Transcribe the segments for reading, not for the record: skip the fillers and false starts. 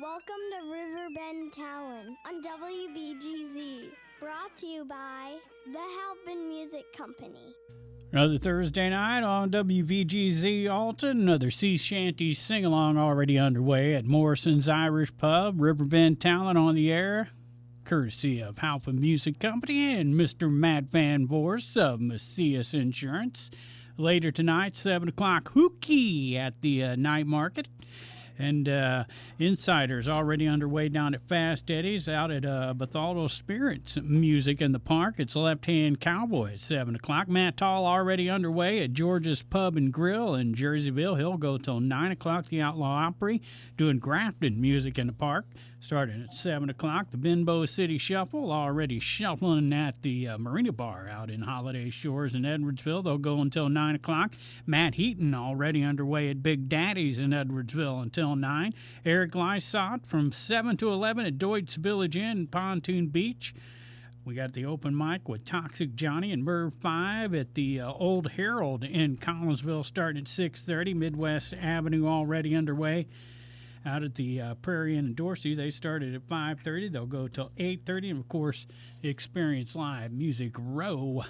Welcome to Riverbend Talent on WBGZ. Brought to you by the Halpin Music Company. Another Thursday night on WVGZ Alton. Another sea shanty sing-along already underway at Morrison's Irish Pub. Riverbend Talent on the air, courtesy of Halpin Music Company and Mr. Matt Van Vorst of Macias Insurance. Later tonight, 7 o'clock, Hookie at the night market. And Insiders already underway down at Fast Eddie's, out at Bethalto Spirits Music in the Park. It's Left Hand Cowboy at 7 o'clock. Matt Tall already underway at George's Pub and Grill in Jerseyville. He'll go till 9 o'clock. The Outlaw Opry doing Grafton Music in the Park, starting at 7 o'clock. The Benbow City Shuffle already shuffling at the Marina Bar out in Holiday Shores in Edwardsville. They'll go until 9 o'clock. Matt Heaton already underway at Big Daddy's in Edwardsville until 9. Eric Lysott from 7 to 11 at Deutsch Village Inn, Pontoon Beach. We got the open mic with Toxic Johnny and Merv 5 at the Old Herald in Collinsville starting at 6:30. Midwest Avenue already underway. Out at the Prairie Inn in Dorsey, they started at 5:30. They'll go till 8:30. And, of course, Experience Live Music Row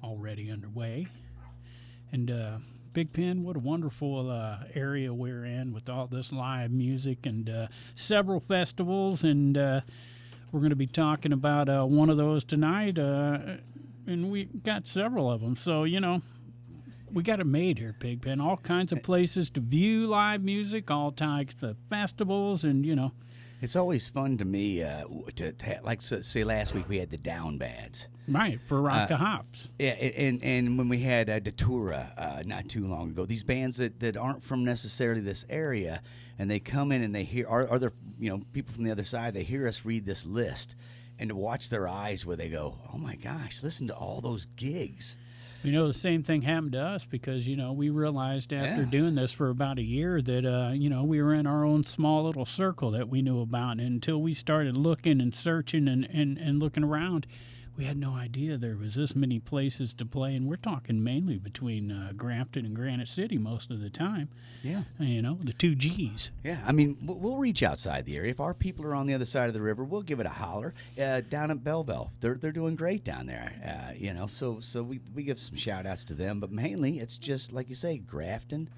already underway. And Big Pen, what a wonderful area we're in with all this live music and several festivals. And we're going to be talking about one of those tonight. And we got several of them. So, you know, we got it made here, Big Pen. All kinds of places to view live music, all types of festivals, and, you know. It's always fun to me like say last week we had the Down Bads. Right, for Rock the Hops. Yeah, and when we had Datura not too long ago, these bands that aren't from necessarily this area, and they come in and they hear other people from the other side, they hear us read this list, and to watch their eyes where they go, oh my gosh, listen to all those gigs. You know, the same thing happened to us because, we realized after doing this for about a year that, we were in our own small little circle that we knew about. And until we started looking and searching and looking around, we had no idea there was this many places to play. And we're talking mainly between Grafton and Granite City most of the time. Yeah. The two Gs. Yeah, I mean, we'll reach outside the area. If our people are on the other side of the river, we'll give it a holler. Down at Belleville, they're doing great down there. So we give some shout-outs to them. But mainly, it's just, like you say, Grafton.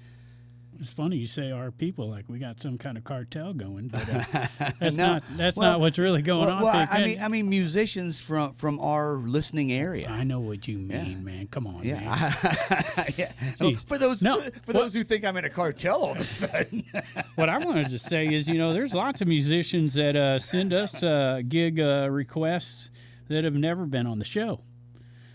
It's funny you say our people like we got some kind of cartel going, but that's not what's really going on. Well, I mean musicians from our listening area. I know what you mean, man. Come on, man. Yeah. For those who think I'm in a cartel all of a sudden. What I wanted to say is, there's lots of musicians that send us gig requests that have never been on the show.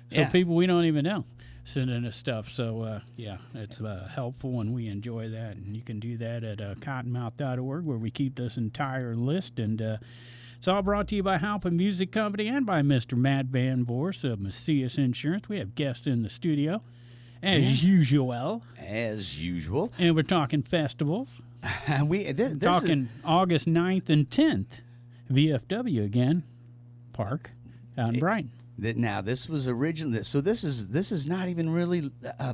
So people we don't even know sending us stuff. So, it's helpful, and we enjoy that. And you can do that at cottonmouth.org, where we keep this entire list. And it's all brought to you by Halpin Music Company and by Mr. Matt Van Vorst of Macias Insurance. We have guests in the studio, as usual. As usual. And we're talking festivals. This talking August 9th and 10th, VFW again, Park, out in Brighton. Now, this was originally, so this is not even really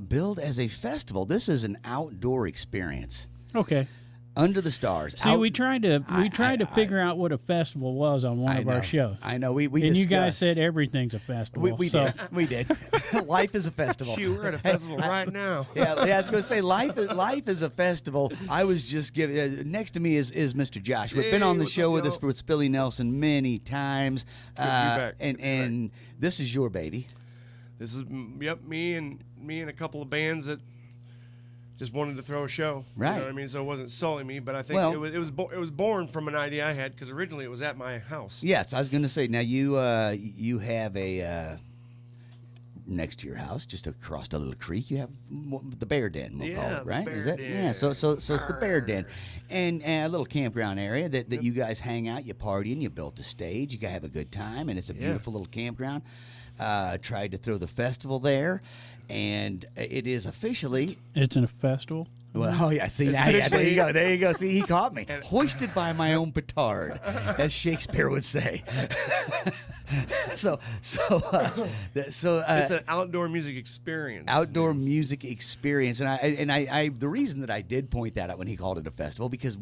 billed as a festival. This is an outdoor experience. Okay. Under the stars. See, we tried to figure out what a festival was on one of our shows. I know. We and discussed. You guys said everything's a festival. We did. Life is a festival. Shoot, we're at a festival right now. Yeah, I was going to say life is a festival. I was just giving. Next to me is Mr. Josh. We've been on the show with us with Spillie Nelson many times. Good to be back. And this is your baby. This is me and a couple of bands that just wanted to throw a show. Right. You know what I mean? So it wasn't solely me, but I think it was born from an idea I had, because originally it was at my house. Yes, I was going to say, now you have a next to your house, just across a little creek, you have the Bear Den, we'll call it, right? Is that? Yeah, so it's the Bear Den. And a little campground area that you guys hang out, you party in, you built a stage, you guys have a good time, and it's a beautiful little campground. Tried to throw the festival there, and it is officially... It's in a festival? Well, see, there you go. See, he caught me. Hoisted by my own petard, as Shakespeare would say. It's an outdoor music experience. Outdoor music experience, and I the reason that I did point that out when he called it a festival, because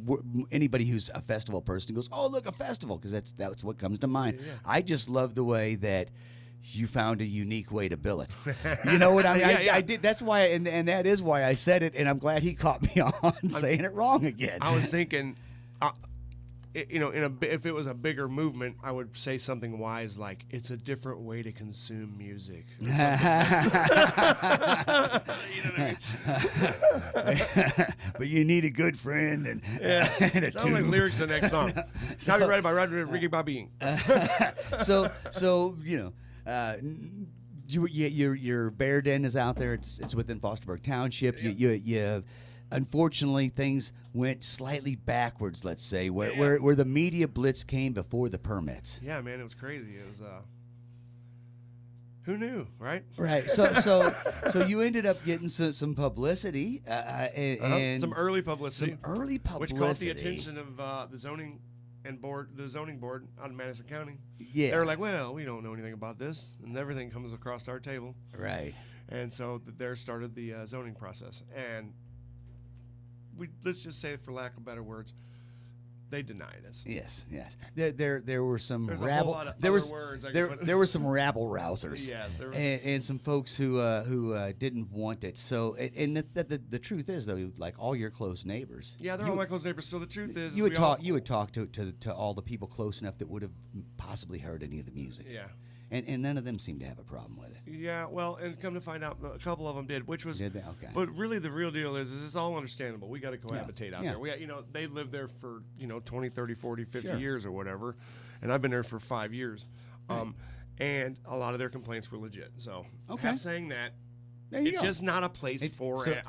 anybody who's a festival person goes, "Oh, look, a festival," because that's what comes to mind. Yeah. I just love the way that you found a unique way to bill it. You know what I mean? Yeah. I did. That's why, and that is why I said it. And I'm glad he caught me on saying it wrong again. I was thinking, if it was a bigger movement, I would say something wise like, "It's a different way to consume music." Or But you need a good friend and yeah, a sounds like tube. lyrics to the next song. Copyrighted by Ricky Bobby. So your bear den is out there. It's within Fosterburg Township. Yep. You unfortunately things went slightly backwards. Let's say where the media blitz came before the permits. Yeah, man, it was crazy. It was who knew, right? Right. So you ended up getting some publicity and some early publicity. Which caught the attention of the zoning board out in Madison County. Yeah. They were like, "Well, we don't know anything about this," and everything comes across our table. Right. And so there started the zoning process, and let's just say, for lack of better words, they denied us. Yes. There were some There's rabble. a whole lot of there other was words I there could put- there were some rabble rousers. Yes, there were- and some folks who didn't want it. So and the truth is though, like all your close neighbors. Yeah, they're all my close neighbors. So the truth is, You would talk to all the people close enough that would have possibly heard any of the music. Yeah. And none of them seemed to have a problem with it. Yeah, well, and come to find out, a couple of them did, which was. Did they? Okay. But really, the real deal is it's all understandable. We got to cohabitate out Yeah. there. We got, they lived there for 20, 30, 40, 50 Sure. years or whatever, and I've been there for 5 years, and a lot of their complaints were legit. So, Okay. saying that, There you it's go. just not a place for so-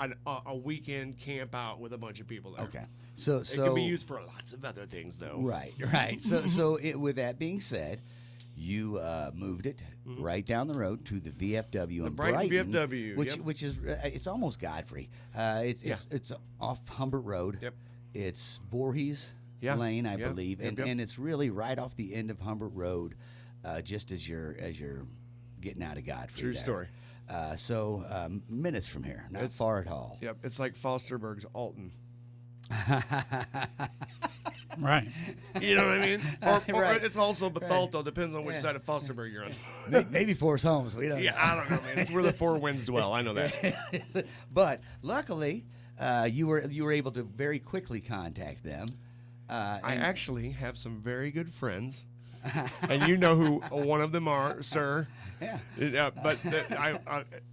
a weekend camp out with a bunch of people there. Okay. So It can be used for lots of other things, though. Right. With that being said, you moved it right down the road to the VFW in Brighton Brighton, VFW, which is it's almost Godfrey. It's off Humbert Road. Yep. It's Voorhees Yeah. Lane, I Yep. believe, Yep. and it's really right off the end of Humbert Road, just as you're getting out of Godfrey. True there. story. So minutes from here, not far at all. Yep, it's like Fosterburg's Alton. Right. You know what I mean? Or Right. it's also Bethalto. Depends on which side of Fosterburg you're on. Maybe Forest Homes. We don't. Yeah, know. I don't know, man. It's where the four winds dwell. I know that. But luckily, you were able to very quickly contact them. I actually have some very good friends, and you know who one of them are, sir. Yeah. But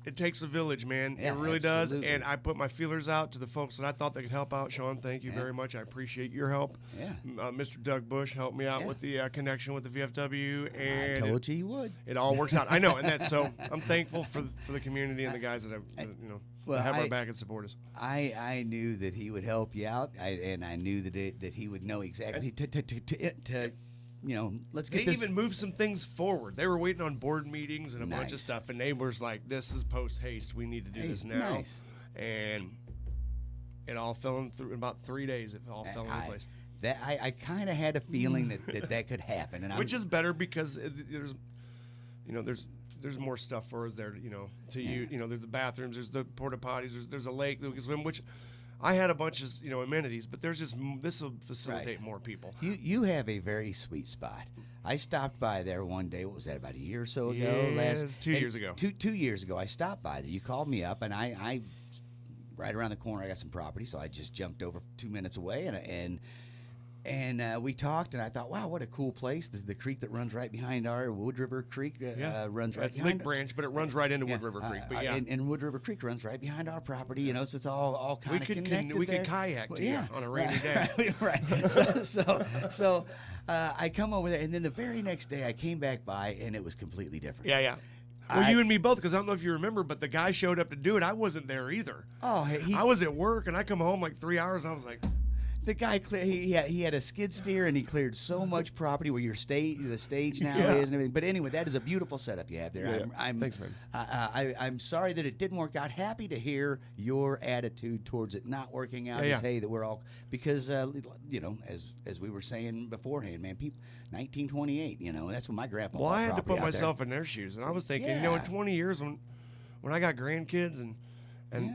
it takes a village, man. Yeah, it really absolutely. does. And I put my feelers out to the folks that I thought they could help out. Sean, thank you very much. I appreciate your help. Yeah. Mr. Doug Bush helped me out with the connection with the VFW, and I told you would. it all works out. I know, and that's so. I'm thankful for the community and the guys that have have our back and support us. I knew that he would help you out, and I knew that he would know exactly to let's get They this. even moved some things forward. They were waiting on board meetings and a bunch of Nice. stuff, and they was like, "This is post haste. We need to do this now." Nice. And it all fell in about 3 days. It all fell into place, I kind of had a feeling that could happen, and which is better because there's more stuff for us there. To use. There's the bathrooms, there's the porta potties, there's a lake that we can swim. Which I had a bunch of amenities, but there's just this will facilitate more people. You have a very sweet spot. I stopped by there one day. What was that? About a year or so ago? Yeah, it's 2 years ago. 2 years ago, I stopped by there. You called me up, and I right around the corner. I got some property, so I just jumped over 2 minutes away, and we talked. And I thought, wow, what a cool place! The creek that runs right behind our Wood River Creek runs right. It's behind Lake Branch, but it runs right into Wood River Creek. But yeah, and Wood River Creek runs right behind our property. So it's all kind of connected. We there. could kayak Well, to you on a rainy day. Right. So I come over there, and then the very next day I came back by, and it was completely different. Yeah. Well, you and me both, because I don't know if you remember, but the guy showed up to do it. I wasn't there either. Oh, I was at work, and I come home like 3 hours, and I was like, The guy he had a skid steer and he cleared so much property where the stage now is and everything. But anyway, that is a beautiful setup you have there. Yeah. Thanks, man. I'm sorry that it didn't work out. Happy to hear your attitude towards it not working out. Hey, that we're all because as we were saying beforehand, man. 1928. That's when my grandpa. Well, I had to put myself in their shoes, and I was thinking, in 20 years when I got grandkids I'm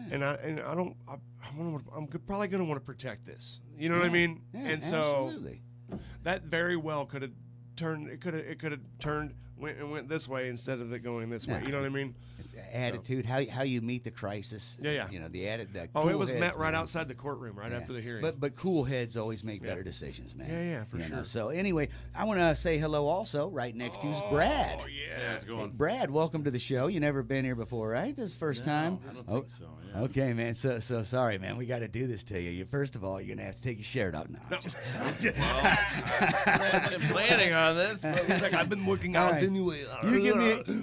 probably going to want to protect this. You know what I mean? Yeah, and absolutely. So that very well could have turned. It could have turned went this way instead of it going this way. You know what I mean? It's attitude, how you meet the crisis. Yeah. The cool it was heads, met right man. outside the courtroom right after the hearing. But cool heads always make better decisions, man. Yeah, for sure. So anyway, I want to say hello also. Right next to is Brad. Oh yeah, how's it going? Brad, welcome to the show. You never been here before, right? This is first time. I don't think so. Yeah. Okay, man. So sorry, man. We got to do this to you. First of all, you're gonna have to take your shirt off now. I wasn't planning on this, but He's like, I've been working out right. anyway.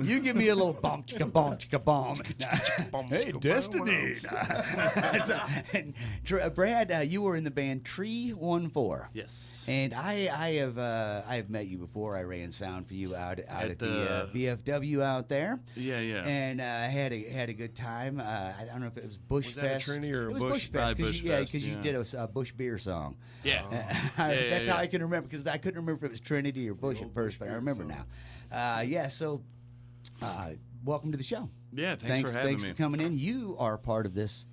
You give me a little bum chicka bum chicka bum. Hey, Destiny. Brad, you were in the band Tree 14. yes. And I have met you before. I ran sound for you out at the VFW out there. Yeah. And had a good time. I don't know if it was Bush Was that a Fest. Trinity or a it was Bush? Bush Fest Bush Fest, because you did a Bush beer song. Yeah. That's how I can remember because I couldn't remember if it was Trinity or Bush at first, but I remember now. So welcome to the show. Yeah, thanks for having me. Thanks for coming in. You are part of this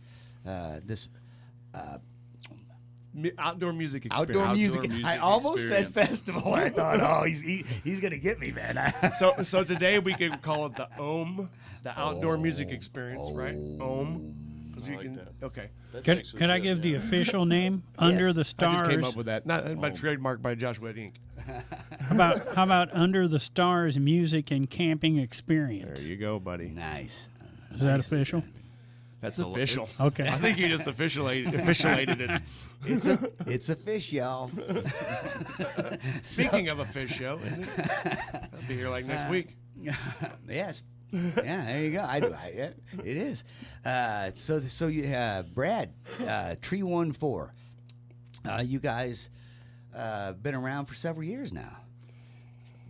Outdoor music experience. outdoor music. I almost experience. said festival. I thought, he's gonna get me, man. So today we could call it the OM, the outdoor music experience, right? OM. Because you like can. that. Okay. That's Could actually I good, give the yeah. official name? Under the I Stars. just came up with that. Not by trademark by Joshua Inc. How about Under the Stars Music and Camping Experience? There you go, buddy. Nice. Is that official? That's official. Okay. I think you just officiated it. It's a fish, y'all. Speaking of a fish show, isn't it? I'll be here like next week. Yes. Yeah, there you go. It is. So you, Brad, Tree 14. You guys been around for several years now.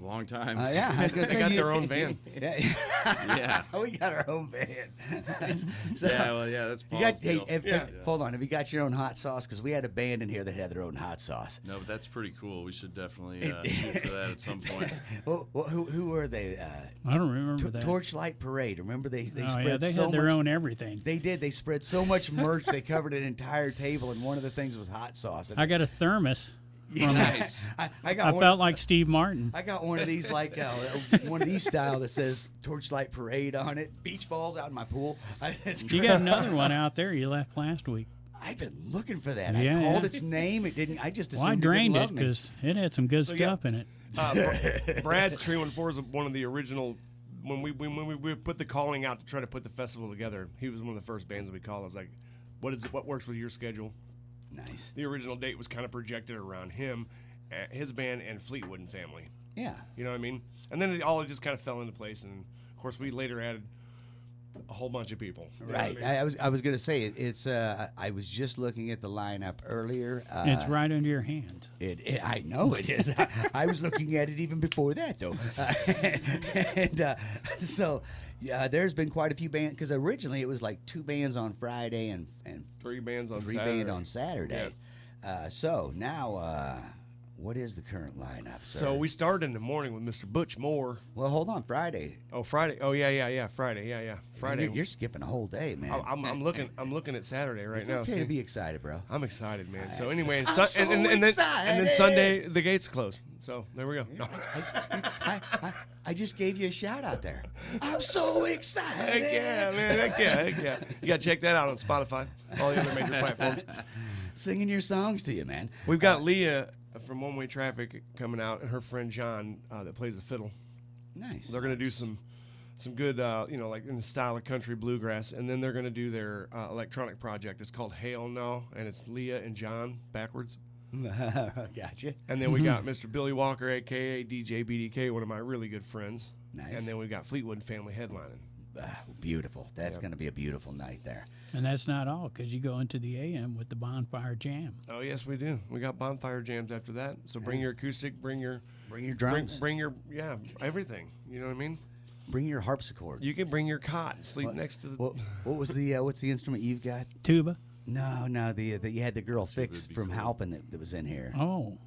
Long time. Yeah, I was gonna They say got their own van. Yeah, we got our own van. So, that's you Paul's got, deal. hold on. Have you got your own hot sauce? Because we had a band in here that had their own hot sauce. No, but that's pretty cool. We should definitely shoot for that at some point. Well, who were they? I don't remember that. Torchlight Parade. Remember they Oh, spread yeah, they so had their much. own everything. They did. They spread so much merch. They covered an entire table, and one of the things was hot sauce. And I got a thermos. Nice. I got I one. felt like Steve Martin. I got one of these one of these style that says Torchlight Parade on it. Beach balls out in my pool. It's You got another one out there you left last week. I've been looking for that. Yeah, I called yeah. its name. It didn't. I just assumed Well, I it drained didn't it love me. because it had some good yeah. stuff in it. Brad Tree 14 is one of the original. When we put the calling out to try to put the festival together, he was one of the first bands we called. I was like, what works with your schedule? Nice. The original date was kind of projected around him, his band, and Fleetwood and Family. Yeah. You know what I mean? And then it all just kind of fell into place, and of course we later added a whole bunch of people. You know what Right. I mean? I was gonna say it's. I was just looking at the lineup earlier. It's right under your hands. I know it is. I was looking at it even before that, though. And so, yeah, there's been quite a few bands because originally it was like 2 bands on Friday and 3 bands on 3 Saturday. band on Saturday. So now, what is the current lineup, sir? So we started in the morning with Mr. Butch Moore. Well, hold on, Friday. Oh, Friday. Oh, yeah. Friday. Yeah. Friday. You're skipping a whole day, man. I'm looking at Saturday right it's now. okay see? to be excited, bro. I'm excited, man. So anyway, and, I'm so and then excited. Sunday the gates close. So there we go. No. I just gave you a shout out there. I'm so excited. Heck yeah, man. Heck yeah. You got to check that out on Spotify, all the other major platforms. Singing your songs to you, man. We've got Leah from One Way Traffic coming out, and her friend John that plays the fiddle. Nice. They're going to do some good, like in the style of country bluegrass, and then they're going to do their electronic project. It's called HaelNohj, and it's Leah and John backwards. Gotcha. And then we got Mr. Billy Walker, a.k.a. DJBDK, one of my really good friends. Nice. And then we got Fleetwood and Family headlining. beautiful. That's going to be a beautiful night there. And that's not all, because you go into the AM with the Bonfire Jam. Oh yes, we do. We got bonfire jams after that. So bring your acoustic, bring your drums, bring your everything. You know what I mean? bring your harpsichord. You can bring your cot and sleep next to the. What was the what's the instrument you've got? Tuba. No, the you had the girl fixed from Halpin that was in here. Oh,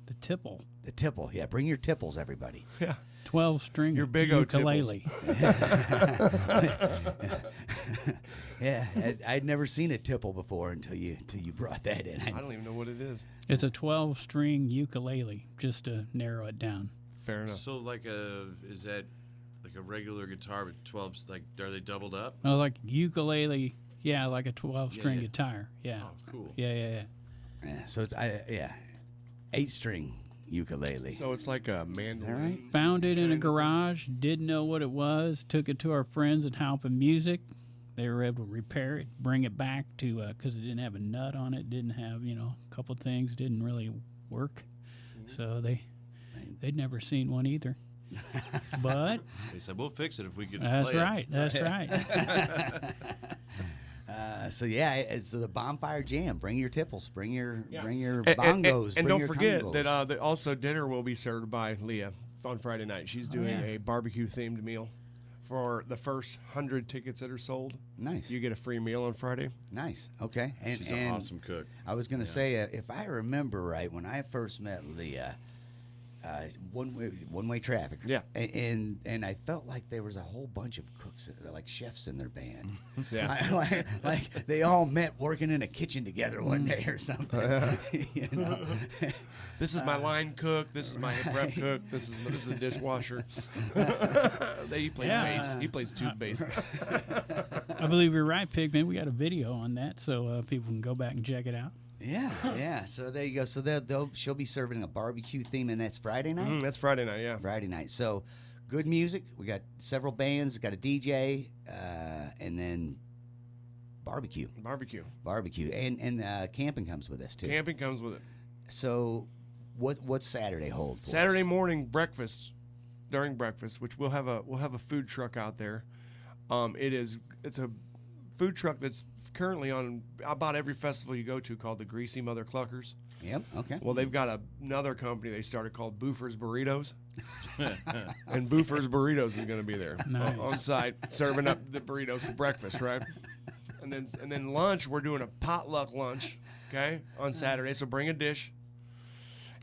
the tipple. The tipple, yeah. Bring your tipples, everybody. Yeah. 12-string Your big O ukulele. Yeah, I'd never seen a tipple before until you brought that in. I don't even know what it is. It's a 12-string ukulele, just to narrow it down. Fair enough. So is that like a regular guitar with 12s? Like, are they doubled up? Oh, like ukulele, yeah, like a 12-string Yeah. guitar. Yeah. Oh, cool. Yeah. Yeah, so it's 8-string ukulele. So it's like a mandolin. All right. Found it in a kind of thing. garage, didn't know what it was, took it to our friends at Halpin Music. They were able to repair it, bring it back to, because it didn't have a nut on it, didn't have, a couple things, didn't really work. So they'd never seen one either. But They said, we'll fix it if we can that's play it. right, that's right. So the Bonfire Jam. Bring your tipples. Bring your And- bongos. And bring don't your forget congos. that also dinner will be served by Leah on Friday night. She's doing yeah. a barbecue themed meal for the first 100 tickets that are sold. Nice. You get a free meal on Friday. Nice. Okay. And She's an awesome cook. I was going to say, if I remember right, when I first met Leah, one-way traffic. Yeah. And I felt like there was a whole bunch of cooks, like chefs in their band. Yeah. like they all met working in a kitchen together one day or something. This is my line cook. This is my prep cook. This is the dishwasher. He plays bass. He plays tube bass. I believe you're right, Pigman. We got a video on that, so people can go back and check it out. Yeah. So there you go. So she'll be serving a barbecue theme, and that's Friday night? That's Friday night, yeah. Friday night. So good music. We got several bands, got a DJ, and then barbecue. And camping comes with us too. Camping comes with it. So what's Saturday hold for Saturday us? morning breakfast, during breakfast, which we'll have a food truck out there. It's a food truck that's currently on about every festival you go to, called the Greasy Mother Cluckers. Yep. Okay. Well, they've got another company they started called Boofer's Burritos, and Boofer's Burritos is going to be there Nice. on site serving up the burritos for breakfast, right? And then lunch, we're doing a potluck lunch, okay, on Saturday. So bring a dish.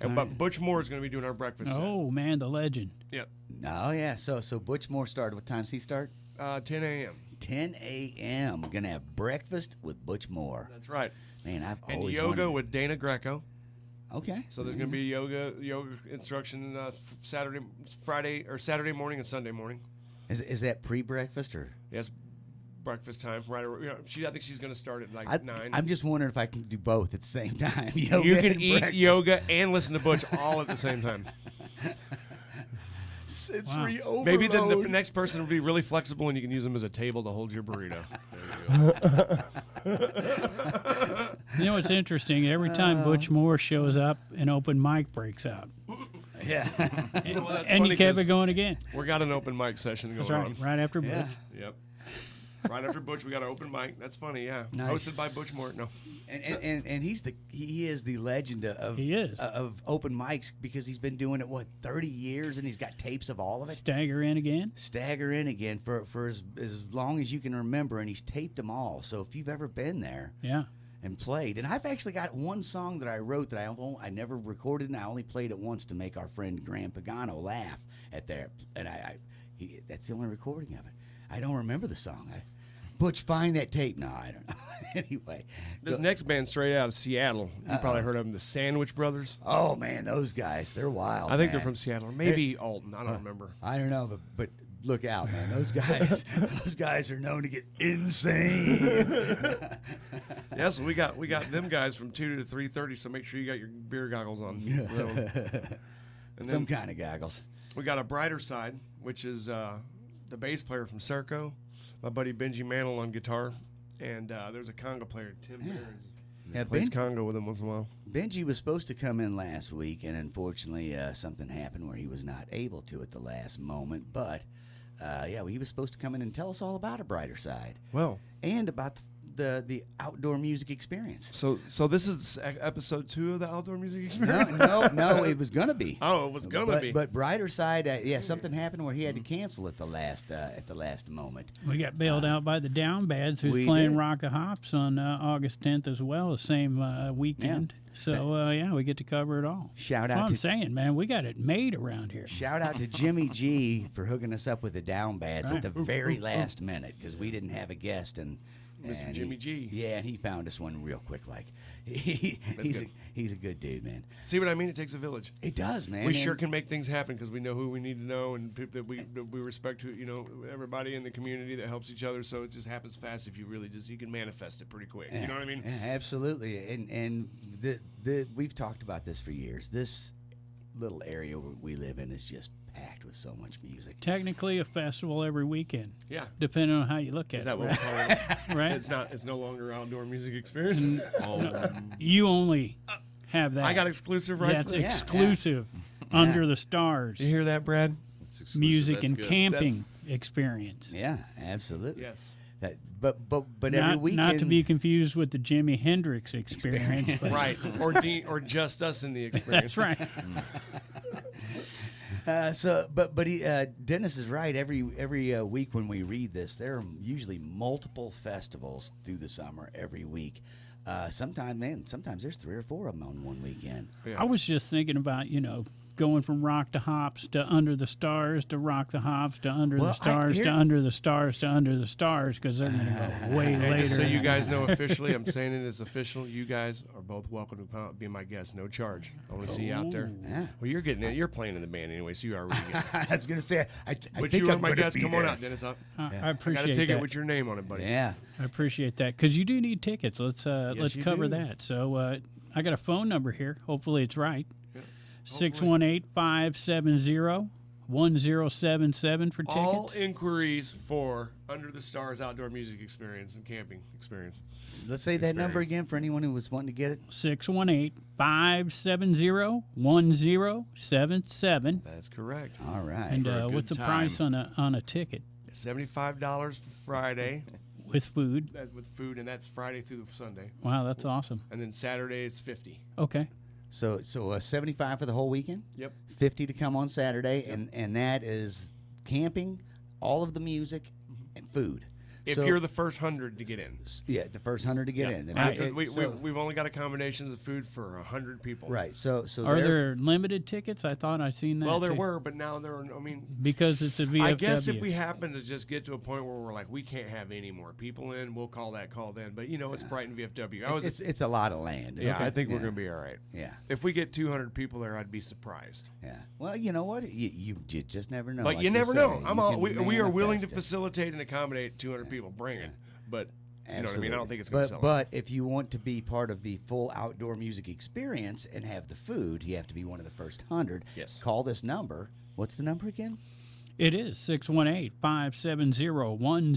But Butch Moore is going to be doing our breakfast. Oh, man, the legend. Yep. Oh yeah. So Butch Moore started. What time's he start? 10 a.m. 10 a.m. We're gonna have breakfast with Butch Moore. That's right. Man, I've And always yoga wanted- with Dana Greco. Okay. So there's going to be yoga instruction Saturday morning and Sunday morning. Is that pre-breakfast or? Yes, breakfast time. Right. I think she's going to start at like 9. I'm just wondering if I can do both at the same time. Yoga You can and eat breakfast. yoga and listen to Butch all at the same time. Sensory overload. Maybe the next person will be really flexible and you can use them as a table to hold your burrito. You know what's interesting? Every time Butch Moore shows up, an open mic breaks out. Yeah. And, Well, that's and funny you kept 'cause it going again. We got an open mic session going That's right, on. right after Butch. Yeah. Yep. Right after Butch, we got an open mic. That's funny, yeah. Nice. Hosted by Butch Moore. No. And he is the legend of open mics because he's been doing it 30 years and he's got tapes of all of it. Stagger in again. Stagger in again for as long as you can remember, and he's taped them all. So if you've ever been there Yeah. and played, and I've actually got one song that I wrote that I never recorded, and I only played it once to make our friend Graham Pagano laugh at there, and that's the only recording of it. I don't remember the song. Butch, find that tape. No, I don't know. Anyway, This next band straight out of Seattle. You probably heard of them, the Sandwich Brothers. oh man, those guys, they're wild. I think they're man. from Seattle. Maybe Alton. I don't remember. I don't know, but look out, man. Those guys are known to get insane. Yeah, so we got them guys from 2 to 3:30. So make sure you got your beer goggles on. And Some then kind of goggles. we got a brighter side, which is the bass player from Serco, my buddy Benji Mantle on guitar, and there's a conga player, Tim Behrens. Yeah, Plays conga with him once in a while. Benji was supposed to come in last week, and unfortunately something happened where he was not able to at the last moment. But he was supposed to come in and tell us all about A Brighter Side Well, and about the outdoor music experience. so this is episode 2 of the outdoor music experience. No, it was gonna be. Oh, it was gonna be. But Brighter Side, something happened where he had to cancel at the last moment. We got bailed out by the Down Bads, who's we playing did. Rock the Hops on August 10th as well, the same weekend. So, we get to cover it all. Shout That's out what to I'm saying, man. We got it made around here. Shout out to Jimmy G for hooking us up with the Down Bads at the very last minute because we didn't have a guest and Mr. Jimmy G. Yeah, and he found us one real quick. Like he's a good dude, man. See what I mean? It takes a village. It does, man. We and sure can make things happen because we know who we need to know and people that we respect. Who everybody in the community that helps each other. So it just happens fast if you really you can manifest it pretty quick. You know what I mean? Yeah, absolutely. And we've talked about this for years. This little area we live in is just packed with so much music. Technically a festival every weekend. Yeah. Depending on how you look at Is it. that what we call it? Right? It's no longer outdoor music experience. You only have that. I got exclusive rights. That's exclusive. Under the Stars. You hear that, Brad? It's exclusive. Music That's and good. camping experience. Yeah, absolutely. Yes. But every weekend. Not to be confused with the Jimi Hendrix experience. But Right. Or just us in the experience. that's right. Dennis is right. Every week when we read this, there are usually multiple festivals through the summer every week. Sometimes there's 3 or 4 of them on one weekend. I was just thinking about, going from Rock the Hops to Under the Stars to Rock the Hops to Under the Stars to Under the Stars to Under the Stars because they're going to go way And later. just so you guys know officially, I'm saying it as official. You guys are both welcome to be my guest, no charge. I want to see you out there. Yeah. Well, you're getting it. You're playing in the band anyway, so you already get it. I was gonna say, I But think you are I'm my gonna guest. be Come on there. out, Dennis. I I appreciate got a ticket that. with your name on it, buddy. Yeah. I appreciate that because you do need tickets. Let's you cover do. that. So I got a phone number here. Hopefully it's right. Yeah. 618-570-1077 for tickets. All inquiries for Under the Stars outdoor music experience and camping experience. Let's say that number again for anyone who was wanting to get it. 618-570-1077. That's correct. All right. And For a good what's the time. price on a ticket $75 for Friday with food? with food, and that's Friday through Sunday. Wow, that's awesome. And then Saturday it's $50. Okay. So 75 for the whole weekend. Yep. 50 to come on Saturday, and that is camping, all of the music, and food. If So- you're the first 100 to get in. Yeah, the first 100 to get in. We've only got accommodations of food for 100 people. Right. So Are there limited tickets? I thought I seen that. Well, there too. were, but now there are. I mean, Because it's a VFW. I guess if we happen to just get to a point where we're like, we can't have any more people in, we'll call that call then. But it's Brighton VFW. it's a lot of land. Yeah, I think we're going to be all right. Yeah. If we get 200 people there, I'd be surprised. Yeah. Well, you know what? You just never know. But like you never say. know. You We can are willing to manifest it. facilitate and accommodate 200 people. Bring it. But you know what I mean? I don't think it's going to sell. But if you want to be part of the full outdoor music experience and have the food, you have to be one of the first 100. Yes. Call this number. What's the number again? It is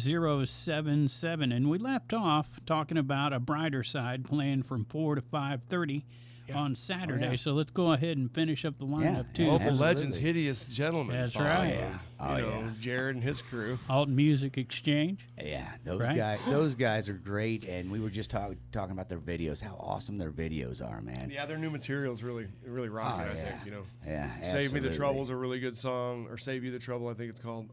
618-570-1077. And we left off talking about A Brighter Side playing from 4 to 5:30 on Saturday. Oh, yeah. So let's go ahead and finish up the lineup, too. Local absolutely. legends, Hideous Gentlemen. That's followed, right. Jared and his crew. Alton Music Exchange. Yeah, those Right? those guys are great, and we were just talking about their videos, how awesome their videos are, man. Yeah, their new material's really rocking. I think Yeah, Save Me the absolutely. Trouble's a really good song, or Save You the Trouble, I think it's called.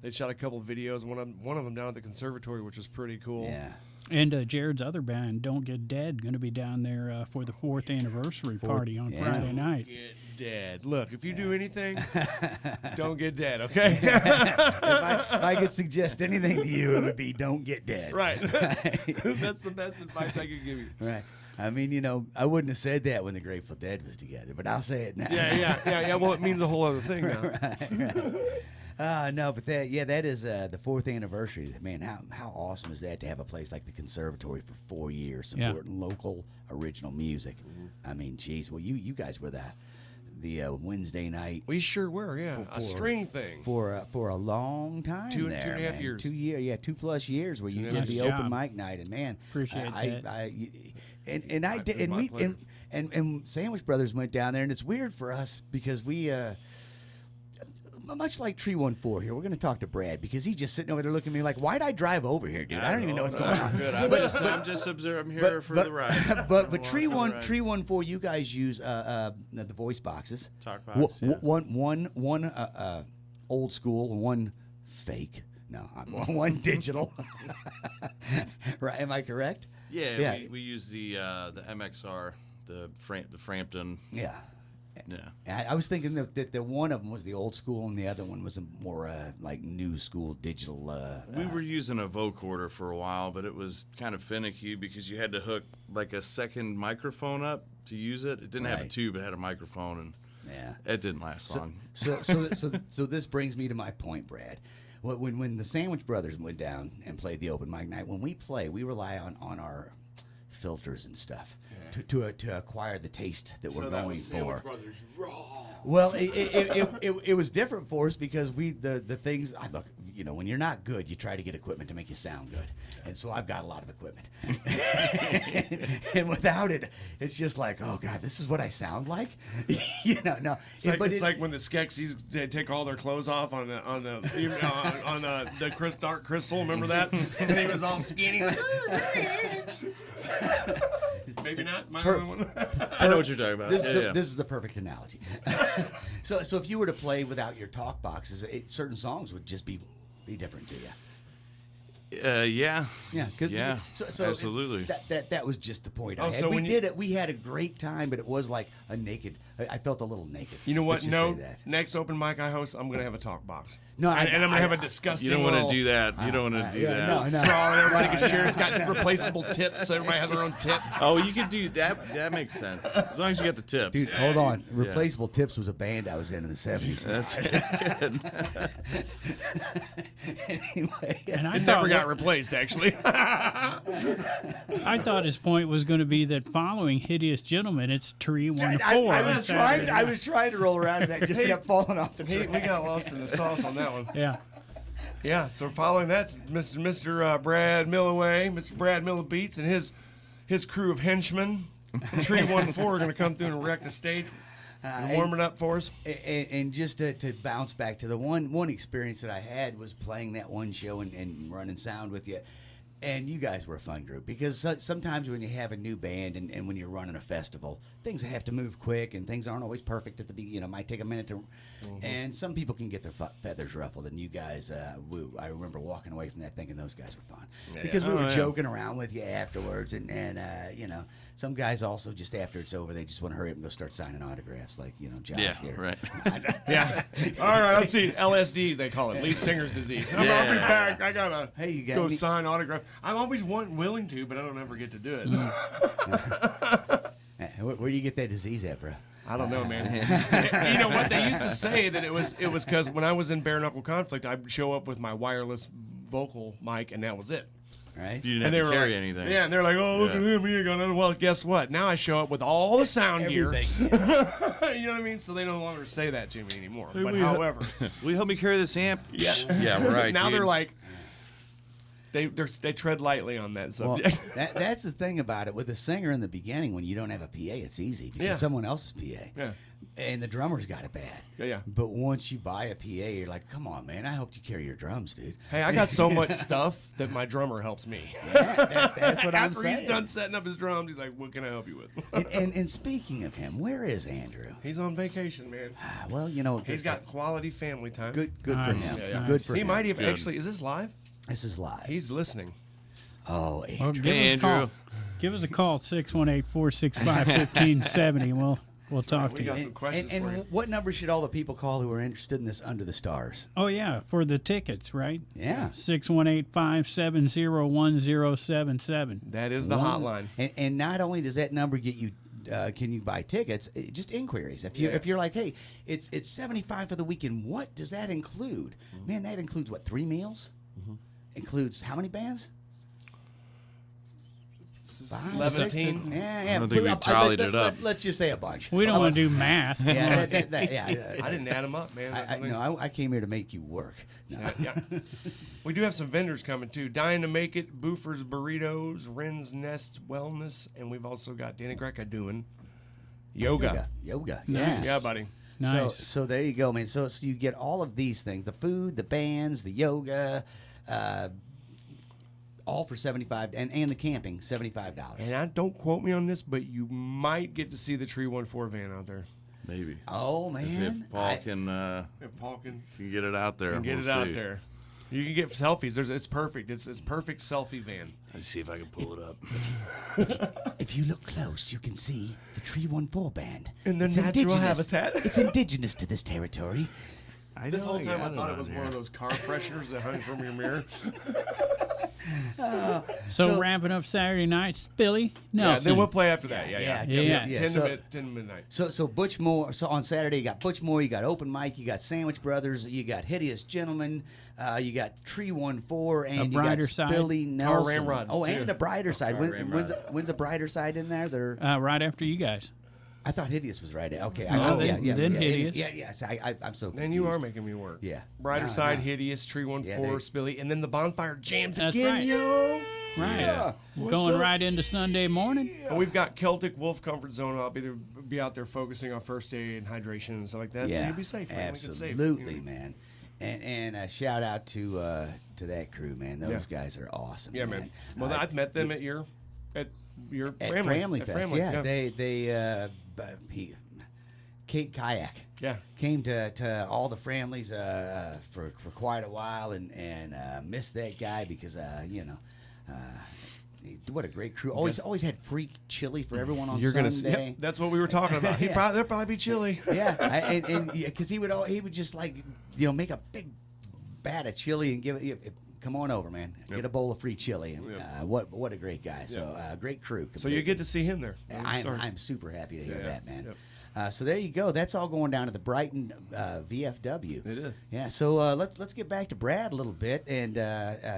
They shot a couple of videos, one of them down at the conservatory, which was pretty cool. Yeah. And Jared's other band, Don't Get Dead, going to be down there for the 4th anniversary party on Friday night. Get dead. Look, if you do anything, don't get dead, okay? if I could suggest anything to you, it would be don't get dead. Right. That's the best advice I could give you. Right. I mean, I wouldn't have said that when the Grateful Dead was together, but I'll say it now. Yeah. Well, it means a whole other thing now. Right. No, but that is the 4th anniversary. Man, how awesome is that to have a place like the Conservatory for 4 years supporting local original music? I mean, geez, well, you guys were the Wednesday night We sure were, yeah. A string thing. for a long time. Two there, and a half man. years. 2 years, yeah, 2+ years where you and a did half the job. open mic night, and man, Appreciate that. I did, It was my pleasure. and Sandwich Brothers went down there, and it's weird for us because we much like Tree 14 here, we're going to talk to Brad because he's just sitting over there looking at me like, why'd I drive over here, dude? I don't even know what's going on. Good. I'm just observing. I'm here for the ride. But Tree 14, you guys use the voice boxes. Talk box. Yeah. One old school, one fake. No, one digital. Right? Am I correct? Yeah. We use the MXR, the Frampton. Yeah. Yeah. I was thinking that the one of them was the old school and the other one was a more like new school digital. We were using a vocorder for a while, but it was kind of finicky because you had to hook like a second microphone up to use it. It didn't have a tube; it had a microphone, and it didn't last long. So this brings me to my point, Brad. When the Sandwich Brothers went down and played the open mic night, when we play, we rely on our filters and stuff to acquire the taste that we're going for. Brothers raw. Well, it was different for us because the things I look, when you're not good, you try to get equipment to make you sound good, and so I've got a lot of equipment, and without it, it's just like, oh God, this is what I sound like, no. It's like when the Skeksis they take all their clothes off on the Dark Crystal. Remember that? And he was all skinny. Maybe not. My other one. I know what you're talking about. This is the perfect analogy. So if you were to play without your talk boxes, certain songs would just be different to you. Yeah. So absolutely. That was just the point. So we did it. We had a great time, but it was like a naked. I felt a little naked. You know what? No. Next open mic I host, I'm gonna have a talk box. No, and I'm gonna have a disgusting. You don't want to do that. You don't want to do that. No. Straw and everybody can share. It's got replaceable tips, so everybody has their own tip. Oh, you could do that. That makes sense. As long as you get the tips. Dude, hold on. Replaceable Tips was a band I was in the 70s. That's good. Anyway, And I Never got replaced, actually. I thought his point was going to be that following Hideous Gentlemen, it's Tree 14. I was trying to roll around and that just kept falling off the track. We got lost in the sauce on that one. Yeah. Yeah, so following that's Mr. Brad Millaway, Mr. Brad Miller Beats, and his crew of henchmen. Tree 14 are going to come through and wreck the stage and warm it up for us. And just to bounce back to the one experience that I had was playing that one show and running sound with you. And you guys were a fun group because sometimes when you have a new band and when you're running a festival, things have to move quick and things aren't always perfect at the beginning. It might take a minute to, and some people can get their feathers ruffled. And you guys, I remember walking away from that thinking those guys were fun because we were joking around with you afterwards. And some guys also just after it's over, they just want to hurry up and go start signing autographs like, Josh here. Right. Yeah. All right, let's see. LSD, they call it. Lead singer's disease. I'll be back. I got to go sign autograph. I'm always willing to, but I don't ever get to do it. Where do you get that disease at, bro? I don't know, man. You know what? They used to say that it was because when I was in bare knuckle conflict, I'd show up with my wireless vocal mic, and that was it. Right? You didn't have to carry anything. Yeah, and they're like, oh, look at him. He ain't got nothing. Well, guess what? Now I show up with all the sound gear. You know what I mean? So they no longer say that to me anymore. But however. Will you help me carry this amp? Yeah. Yeah, right. Now dude. they're like, they tread lightly on that subject. Well, that's the thing about it. With a singer in the beginning, when you don't have a PA, it's easy because someone else's PA. Yeah. And the drummer's got it bad. Yeah. But once you buy a PA, you're like, come on, man, I helped you carry your drums, dude. Hey, I got so much stuff that my drummer helps me. Yeah, that's what I'm saying. After he's done setting up his drums, he's like, what can I help you with? and speaking of him, where is Andrew? He's on vacation, man. Well, he's got quality family time. Good for him. Yeah. Good for him. He might even actually. Is this live? This is live. He's listening. Oh, Andrew. Well, give us a call, 618-465-1570. We'll talk to you. We got some questions and for you. what number should all the people call who are interested in this Under the Stars? Oh, yeah, for the tickets, right? Yeah. 618-570-1077. That is the hotline. And not only does that number get you, can you buy tickets? Just inquiries. If you're like, hey, it's $75 for the weekend. What does that include? Man, that includes what? 3 meals? Includes how many bands? 17. Yeah. I don't think we tallied it up. Let's just say a bunch. We don't want to do math. Yeah, I didn't add them up, man. I came here to make you work. No. Yeah. We do have some vendors coming too. Dying to Make It, Boofer's Burritos, Wren's Nest Wellness, and we've also got Danny Greca doing yoga. Yoga. Nice. Yeah, buddy. Nice. So there you go, man. So you get all of these things: the food, the bands, the yoga, all for $75, and the camping $75. And don't quote me on this, but you might get to see the Tree 14 van out there. Maybe. Oh man, If Paul can get it out there. Get it out there. You can get selfies. It's perfect. It's perfect selfie van. Let's see if I can pull it up. If you look close, you can see the Tree 14 band. In the It's natural indigenous. habitat. It's indigenous to this territory. This whole time I thought it was one of those car fresheners that hung from your mirror. So wrapping up Saturday night, Spillie, Yeah, Nelson. then we'll play after that. Yeah. 10 So- to midnight. So Butch Moore. So on Saturday you got Butch Moore, you got Open Mic, you got Sandwich Brothers, you got Hideous Gentlemen, you got Tree 14, and you got Brighter Side. Spillie Nelson. Ramrod, Oh, too. and a Brighter Side. Car Ramrod. When's a Brighter Side in there? They're right after you guys. I thought Hideous was right. Okay. then Hideous. Yes. I'm so confused. And you are making me work. Yeah. Brighter No, Side, no. Hideous, Tree 14, Yeah, they- Spillie, and then the Bonfire jams That's again, right. yo. Right. Yeah. Going right into Sunday morning. And we've got Celtic Wolf Comfort Zone. I'll be out there focusing on first aid and hydration and stuff like that. So you'll be safe, man. Make it safe. Absolutely, man. And a shout out to that crew, man. Those guys are awesome. Yeah, man. Well, I've met them at your at family. Fest. Family, Yeah, they kayak. Yeah. Came to all the families for quite a while and missed that guy because what a great crew. Always had free chili for everyone on Sunday. Yep, that's what we were talking about. There'll probably be chili. Yeah, and because he would just make a big bat of chili and give it. Come on over, man. Get a bowl of free chili. And, what a great guy. So great crew. So you get to see him there. I'm super happy to hear that, man. Yep. So there you go. That's all going down to the Brighton VFW. It is. Yeah. So let's get back to Brad a little bit and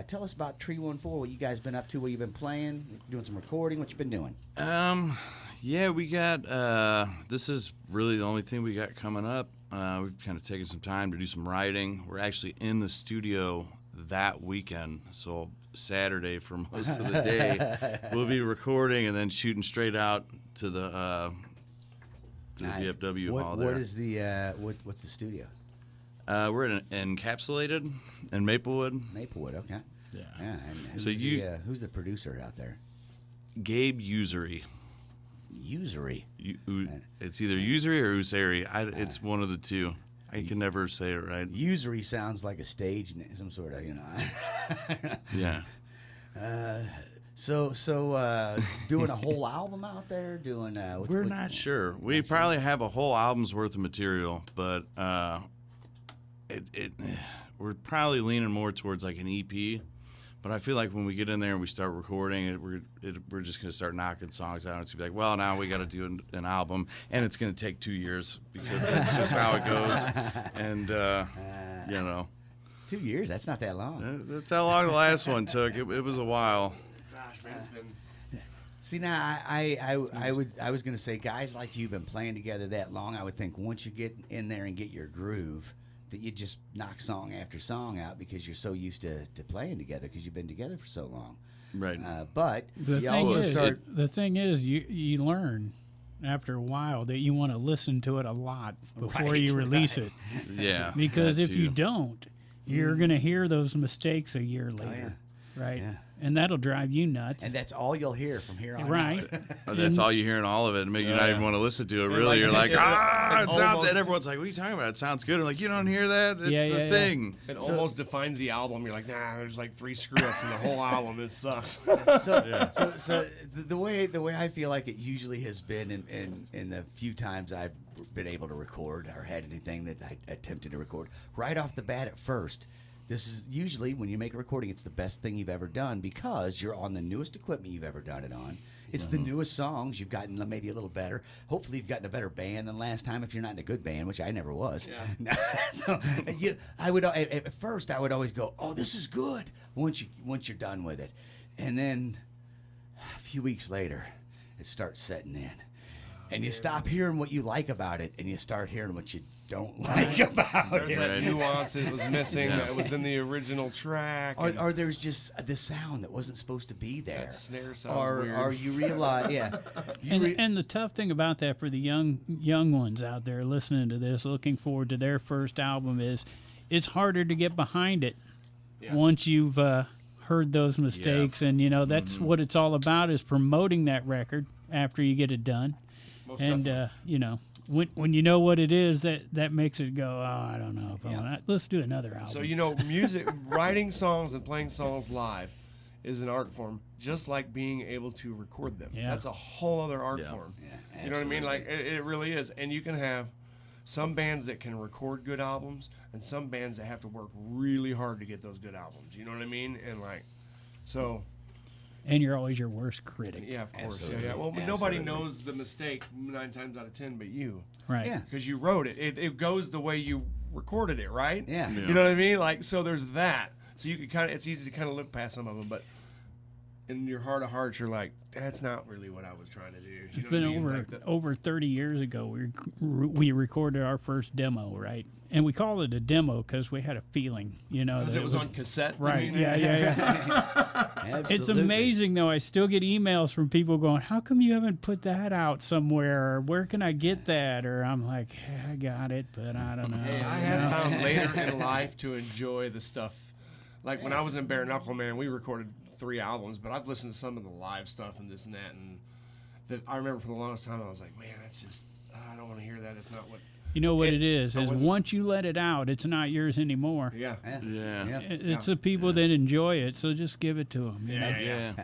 tell us about Tree 14. What you guys been up to? What you been playing? Doing some recording? What you been doing? Yeah, we got. This is really the only thing we got coming up. We've kind of taken some time to do some writing. We're actually in the studio that weekend, so Saturday for most of the day we'll be recording and then shooting straight out to the VFW hall there. What is the what's the studio? We're in Encapsulated in Maplewood. Maplewood. Okay. Yeah. And who's So who's the producer out there? Gabe Usury. Usury. It's either Usury or Usari. It's one of the two. I can never say it right. Usury sounds like a stage name, some sort of, Yeah. So doing a whole album out there, doing. We're not sure. We probably have a whole album's worth of material, but we're probably leaning more towards like an EP. But I feel like when we get in there and we start recording, we're just going to start knocking songs out. It's going to be like, well, now we got to do an album, and it's going to take 2 years because that's just how it goes. And 2 years. That's not that long. That's how long the last one took. It was a while. Gosh, man, it's been. See, now I was going to say, guys like you've been playing together that long. I would think once you get in there and get your groove, that you just knock song after song out because you're so used to playing together because you've been together for so long. Right. But The thing is, you learn after a while that you want to listen to it a lot before you release it. Yeah. Because that if you too. don't, you're going to hear those mistakes a year later. Right? Yeah. And that'll drive you nuts. And that's all you'll hear from here on Right. out. That's all you hear in all of it, and make you not even want to listen to it. Really, you're like, it sounds. And everyone's like, "What are you talking about? It sounds good." I'm like, "You don't hear that? It's the thing." It almost defines the album. You're like, nah, there's like 3 screw ups in the whole album. It sucks. So the way I feel like it usually has been in the few times I've been able to record or had anything that I attempted to record right off the bat at first. This is usually when you make a recording, it's the best thing you've ever done because you're on the newest equipment you've ever done it on. It's the newest songs. You've gotten maybe a little better. Hopefully, you've gotten a better band than last time if you're not in a good band, which I never was. Yeah. So I would at first I would always go, "Oh, this is good." Once you're done with it, and then a few weeks later, it starts setting in. and you stop hearing what you like about it, and you start hearing what you don't like about There's it. that nuance that was missing that was in the original track. Or there's just the sound that wasn't supposed to be there. That snare sounds weird. Or you realize, And the tough thing about that for the young ones out there listening to this, looking forward to their first album, is it's harder to get behind it once you've heard those mistakes. And, that's what it's all about, is promoting that record after you get it done. Most And, definitely. when you know what it is, that makes it go, I don't know. If I wanna, let's do another album. So, music, writing songs and playing songs live is an art form, just like being able to record them. Yeah. That's a whole other art form. Yeah, You know what I mean? Like, it really is. And you can have some bands that can record good albums and some bands that have to work really hard to get those good albums. You know what I mean? And, so... And you're always your worst critic. Yeah, of course. Absolutely. Yeah. Well, Absolutely. nobody knows the mistake 9 times out of 10 but you. Right. Yeah. Because you wrote it. It goes the way you recorded it, right? Yeah. You know what I mean? Like, so there's that. So you can it's easy to kind of look past some of them, but in your heart of hearts, you're like, that's not really what I was trying to do. You It's know been what I mean? over 30 years ago. We recorded our first demo, right? And we called it a demo because we had a feeling, Because that it was on cassette. you right. mean? Yeah. Absolutely. It's amazing, though. I still get emails from people going, "How come you haven't put that out somewhere? Or where can I get that?" Or I'm like, "I got it, but I don't know." Hey, I have found later in life to enjoy the stuff. Like when I was in Bare Knuckle, man, we recorded 3 albums, but I've listened to some of the live stuff and this and that, and that I remember for the longest time I was like, man, that's just I don't want to hear that. It's not what. You know what it is I wasn't- once you let it out, it's not yours anymore. Yeah. Yeah. It's the people that enjoy it, so just give it to them. Yeah.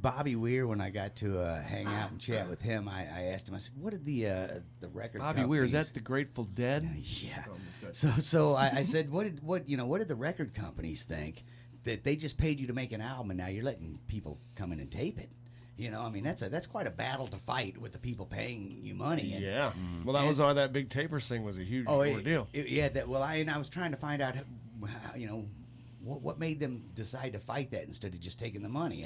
Bobby Weir, when I got to hang out and chat with him, I asked him, I said, what did the record Bobby Weir, is companies- that the Grateful Dead? Yeah. Oh, that's good. So I said, what did the record companies think that they just paid you to make an album and now you're letting people come in and tape it? I mean, that's quite a battle to fight with the people paying you money. And, Yeah. Well, that was why that big tapers thing was a huge ordeal. I was trying to find out, what made them decide to fight that instead of just taking the money.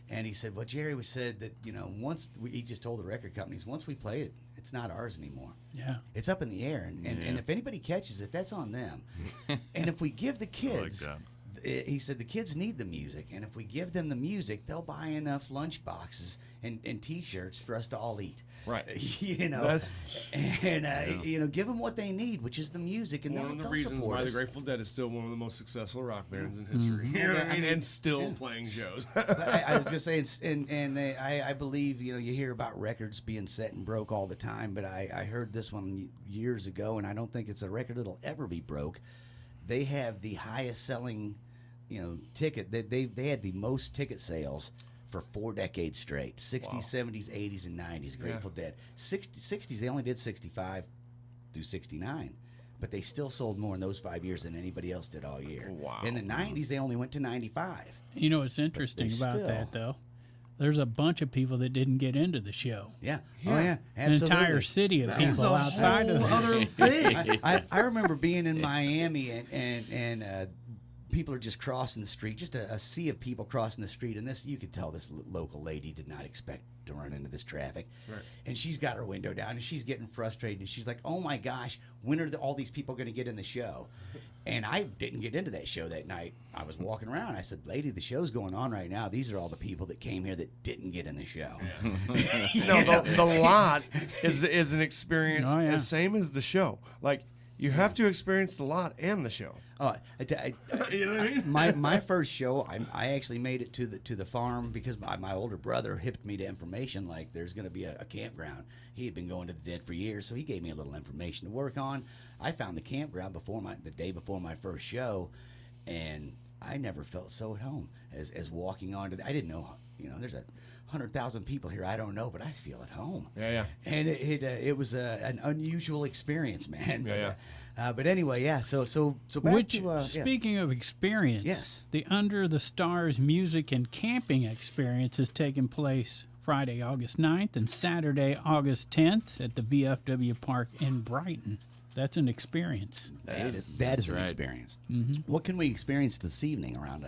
And he said, well, Jerry said that, he just told the record companies, once we play it, it's not ours anymore. Yeah. It's up in the air. And if anybody catches it, that's on them. And if we give the kids... He said the kids need the music, and if we give them the music, they'll buy enough lunch boxes and T-shirts for us to all eat. Right. That's give them what they need, which is the music, and one of the they'll reasons support why us. the Grateful Dead is still one of the most successful rock bands in history. You know what I mean? And still playing shows. But I was just saying, I believe you hear about records being set and broke all the time, but I heard this one years ago, and I don't think it's a record that'll ever be broke. They have the highest selling ticket. They had the most ticket sales for 4 decades straight. 60s, 70s, 80s, and 90s. Grateful Dead. 60s, they only did 65 through 69. But they still sold more in those 5 years than anybody else did all year. Wow. In the 90s, they only went to 95. What's interesting about still- that, though? There's a bunch of people that didn't get into the show. Yeah. Oh, yeah. An Absolutely. entire city of That people was a outside of whole that. other thing. I remember being in Miami and people are just crossing the street, just a sea of people crossing the street, and you could tell this local lady did not expect to run into this traffic. Right. And she's got her window down, and she's getting frustrated, and she's like, oh my gosh, when are all these people going to get in the show? And I didn't get into that show that night. I was walking around. I said, lady, the show's going on right now. These are all the people that came here that didn't get in the show. No, the lot is an experience Oh, yeah. the same as the show. Like, you have to experience the lot and the show. Oh, You know what I mean? my first show, I actually made it to the farm because my older brother hipped me to information like there's going to be a campground. He had been going to the Dead for years, so he gave me a little information to work on. I found the campground the day before my first show, and I never felt so at home as walking onto. I didn't know, there's 100,000 people here. I don't know, but I feel at home. Yeah. And it was an unusual experience, man. Yeah. But anyway, yeah. So back to Speaking of experience, Yes. the Under the Stars music and camping experience is taking place Friday, August 9th and Saturday, August 10th at the VFW Park in Brighton. That's an experience. That is an right. experience. Mm-hmm. What can we experience this evening around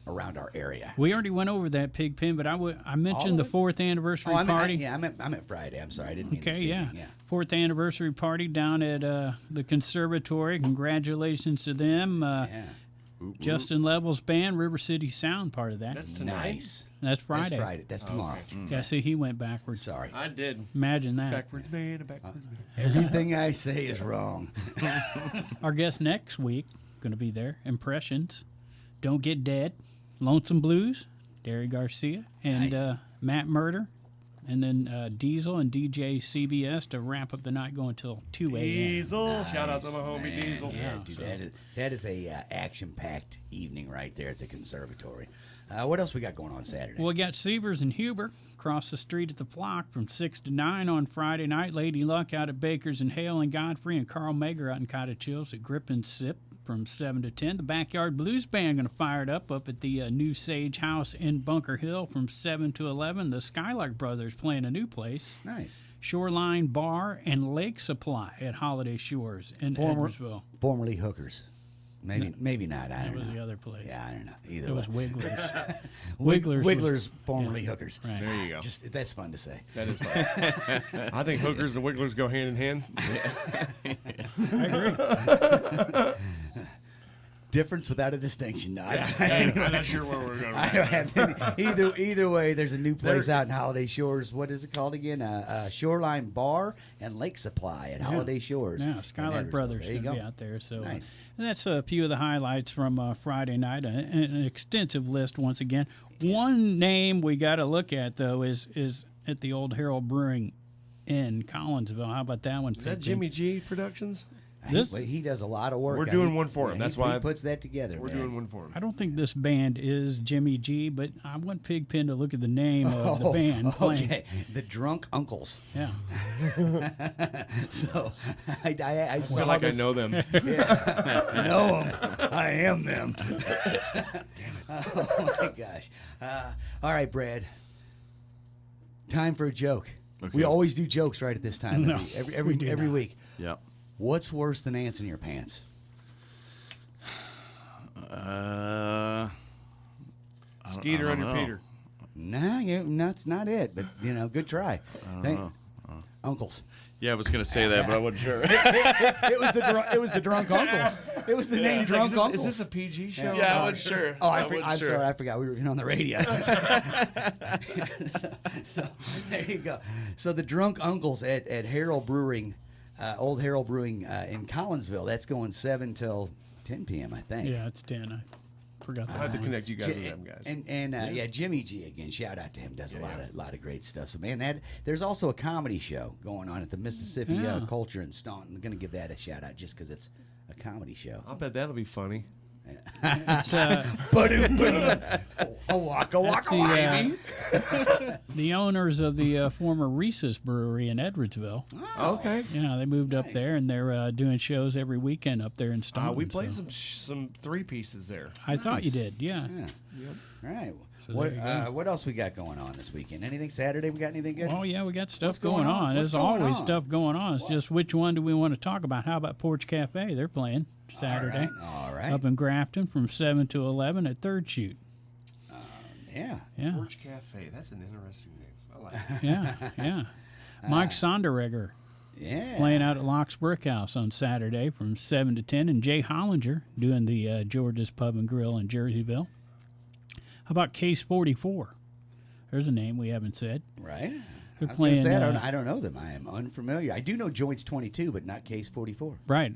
around our area. We already went over that pig pen, but I mentioned the 4th anniversary party. I meant Friday. I'm sorry, I didn't mean Okay, this yeah. evening. Yeah. 4th anniversary party down at the conservatory. Congratulations to them. Justin Level's band, River City Sound, part of that. That's tonight. Nice. That's Friday. That's Friday. That's tomorrow. Yeah, see, he went backwards. Sorry. I did. Imagine that. Backwards man, backwards man. Everything I say is wrong. Our guest next week, going to be there. Impressions, Don't Get Dead, Lonesome Blues, Derry Garcia, and Nice. Matt Murder. And then Diesel and DJ CBS to wrap up the night going till 2 a.m. Diesel. Shout out to my homie Man, Diesel. Yeah, dude, that is a action-packed evening right there at the conservatory. What else we got going on Saturday? Well, we got Severs and Huber across the street at the Flock from 6 to 9 on Friday night. Lady Luck out at Baker's and Hale and Godfrey, and Carl Mager out in Cottage Hills at Grip and Sip from 7 to 10. The Backyard Blues Band going to fire it up at the New Sage House in Bunker Hill from 7 to 11. The Skylark Brothers playing a new place. Nice. Shoreline Bar and Lake Supply at Holiday Shores in Edwardsville. Formerly Hookers. Maybe not. I That don't was know. the other place. Yeah, I don't know. Either It way. was Wigglers. Wigglers, formerly Hookers. Right. There you go. That's fun to say. That is fun. I think hookers and wigglers go hand in hand. I agree. Difference without a distinction. No, I'm not sure where we're going. I don't have any, either way. There's a new place out in Holiday Shores. What is it called again? Shoreline Bar and Lake Supply at Holiday Shores. Yeah, in Skylark Edwardsville. Brothers There you going to go. be out there. So Nice. and that's a few of the highlights from Friday night. An extensive list once again. One name we got to look at though is at the Old Harold Brewing in Collinsville. How about that one? Is that Jimmy G Productions? He does a lot of work. We're doing one for him. That's why he puts that together. We're man. doing one for him. I don't think this band is Jimmy G, but I want Pigpen to look at the name of the band playing. Okay, the Drunk Uncles. Yeah. So I I saw feel like this. I know them. Know them. I am them. Damn it. Oh my gosh. All right, Brad. Time for a joke. Okay. We always do jokes right at this time No, every we do not. week. Yep. What's worse than ants in your pants? Skeeter I under don't know. Peter. Nah, that's not it. But good try. I don't know. Uncles. Yeah, I was gonna say that, but I wasn't sure. It was the drunk uncles. It was the name drunk uncles. Is this a PG show? Yeah, I wasn't sure. Oh, I I'm wasn't sure. sorry. I forgot we were on the radio. so, there you go. So the drunk uncles at Harold Brewing, Old Harold Brewing in Collinsville. That's going 7 till 10 p.m. I think. Yeah, it's 10. I forgot I that. have to connect you guys with them guys. And Jimmy G again. Shout out to him. Does a lot of great stuff. So man, there's also a comedy show going on at the Mississippi Yeah. Culture in Staunton. I'm gonna give that a shout out just because it's a comedy show. I'll bet that'll be funny. It's, Waka that's the owners of the former Reese's Brewery in Edwardsville. Okay. Yeah, they moved up there, and they're doing shows every weekend up there in Staunton. We played so. some three pieces there. I thought you did, yeah. Yeah. All right. So there you go. What else we got going on this weekend? Anything Saturday? We got anything good? Oh, yeah, we got stuff What's going on? on. What's There's going always on? stuff going on. It's just which one do we want to talk about? How about Porch Cafe? They're playing Saturday. All right. Up in Grafton from 7 to 11 at Third Shoot. Yeah. Yeah, Porch Cafe. That's an interesting name. I like it. yeah. Mike Sonderegger Yeah. playing out at Locke's Brickhouse on Saturday from 7 to 10. And Jay Hollinger doing the George's Pub and Grill in Jerseyville. How about Case 44? There's a name we haven't said. Right. They're I was gonna playing, say, I don't know them. I am unfamiliar. I do know Joints 22, but not Case 44. Right.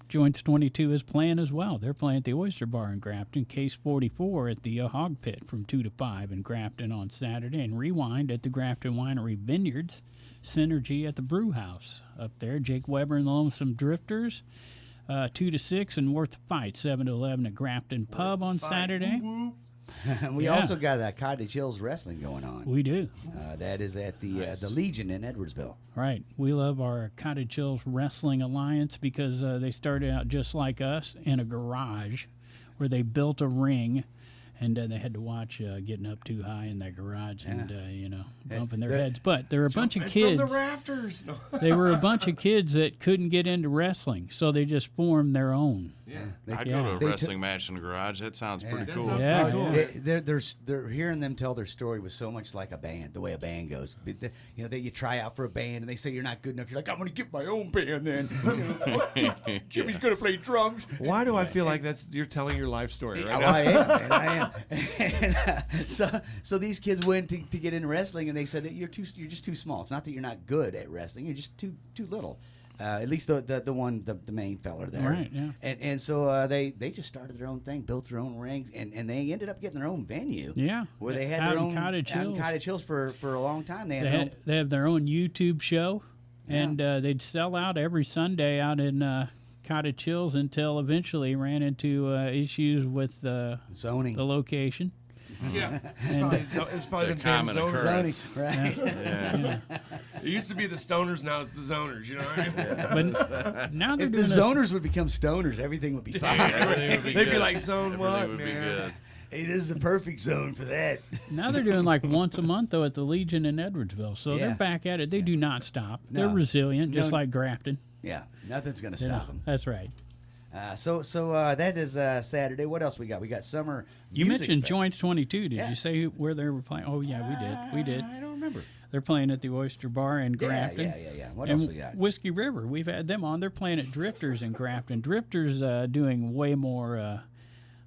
Joints 22 is playing as well. They're playing at the Oyster Bar in Grafton. Case 44 at the Hog Pit from 2 to 5 in Grafton on Saturday. And Rewind at the Grafton Winery Vineyards. Synergy at the Brew House up there. Jake Weber and the Lonesome Drifters. 2 to 6 and Worth the Fight. 7 to 11 at Grafton Pub on Saturday. And we Yeah. also got Cottage Hills Wrestling going on. We do. That is at the Legion in Edwardsville. Right. We love our Cottage Hills Wrestling Alliance because they started out just like us in a garage where they built a ring, and they had to watch getting up too high in that garage and, bumping their heads. But there were a bunch of kids. From the rafters. No. They were a bunch of kids that couldn't get into wrestling, so they just formed their own. Yeah. I'd Yeah. go to They a wrestling match in the garage. That sounds pretty That cool. sounds Yeah, pretty cool. yeah. They're hearing them tell their story was so much like a band, the way a band goes. You try out for a band and they say you're not good enough. You're like, I'm going to get my own band then. Jimmy's going to play drums. Why do I feel like you're telling your life story right Oh, now? I am, man. I am. And, so these kids went to get into wrestling, and they said that you're just too small. It's not that you're not good at wrestling; you're just too little. At least the main fella there. Right, yeah. And so they just started their own thing, built their own rings, and they ended up getting their own venue. Yeah. Where they had Out their in own Cottage out in Hills. Cottage Hills for a long time. They They have their own YouTube show, and they'd sell out every Sunday out in Cottage Hills until eventually ran into issues with zoning. the location. Yeah. And, It's probably a been common zoners. occurrence. Right. Yeah. It used to be the stoners, now it's the zoners. You know what I mean? But now they're If the doing this. zoners would become stoners, everything would be fine. Everything would be They'd be good. like, zone Everything what, would be man? good. Hey, this is the perfect zone for that. Now they're doing like once a month though at the Legion in Edwardsville, so Yeah. they're back at it. They do not stop. They're No. resilient, just No. like Grafton. Yeah, nothing's gonna You know, stop them. that's right. So that is Saturday. What else we got? We got summer. You music mentioned fest. Joints 22. Did Yeah. you say where they were playing? Oh yeah, we did. I don't remember. They're playing at the Oyster Bar in Grafton. Yeah. What And else we got? Whiskey River, we've had them on. They're playing at Drifters in Grafton. Drifters doing way more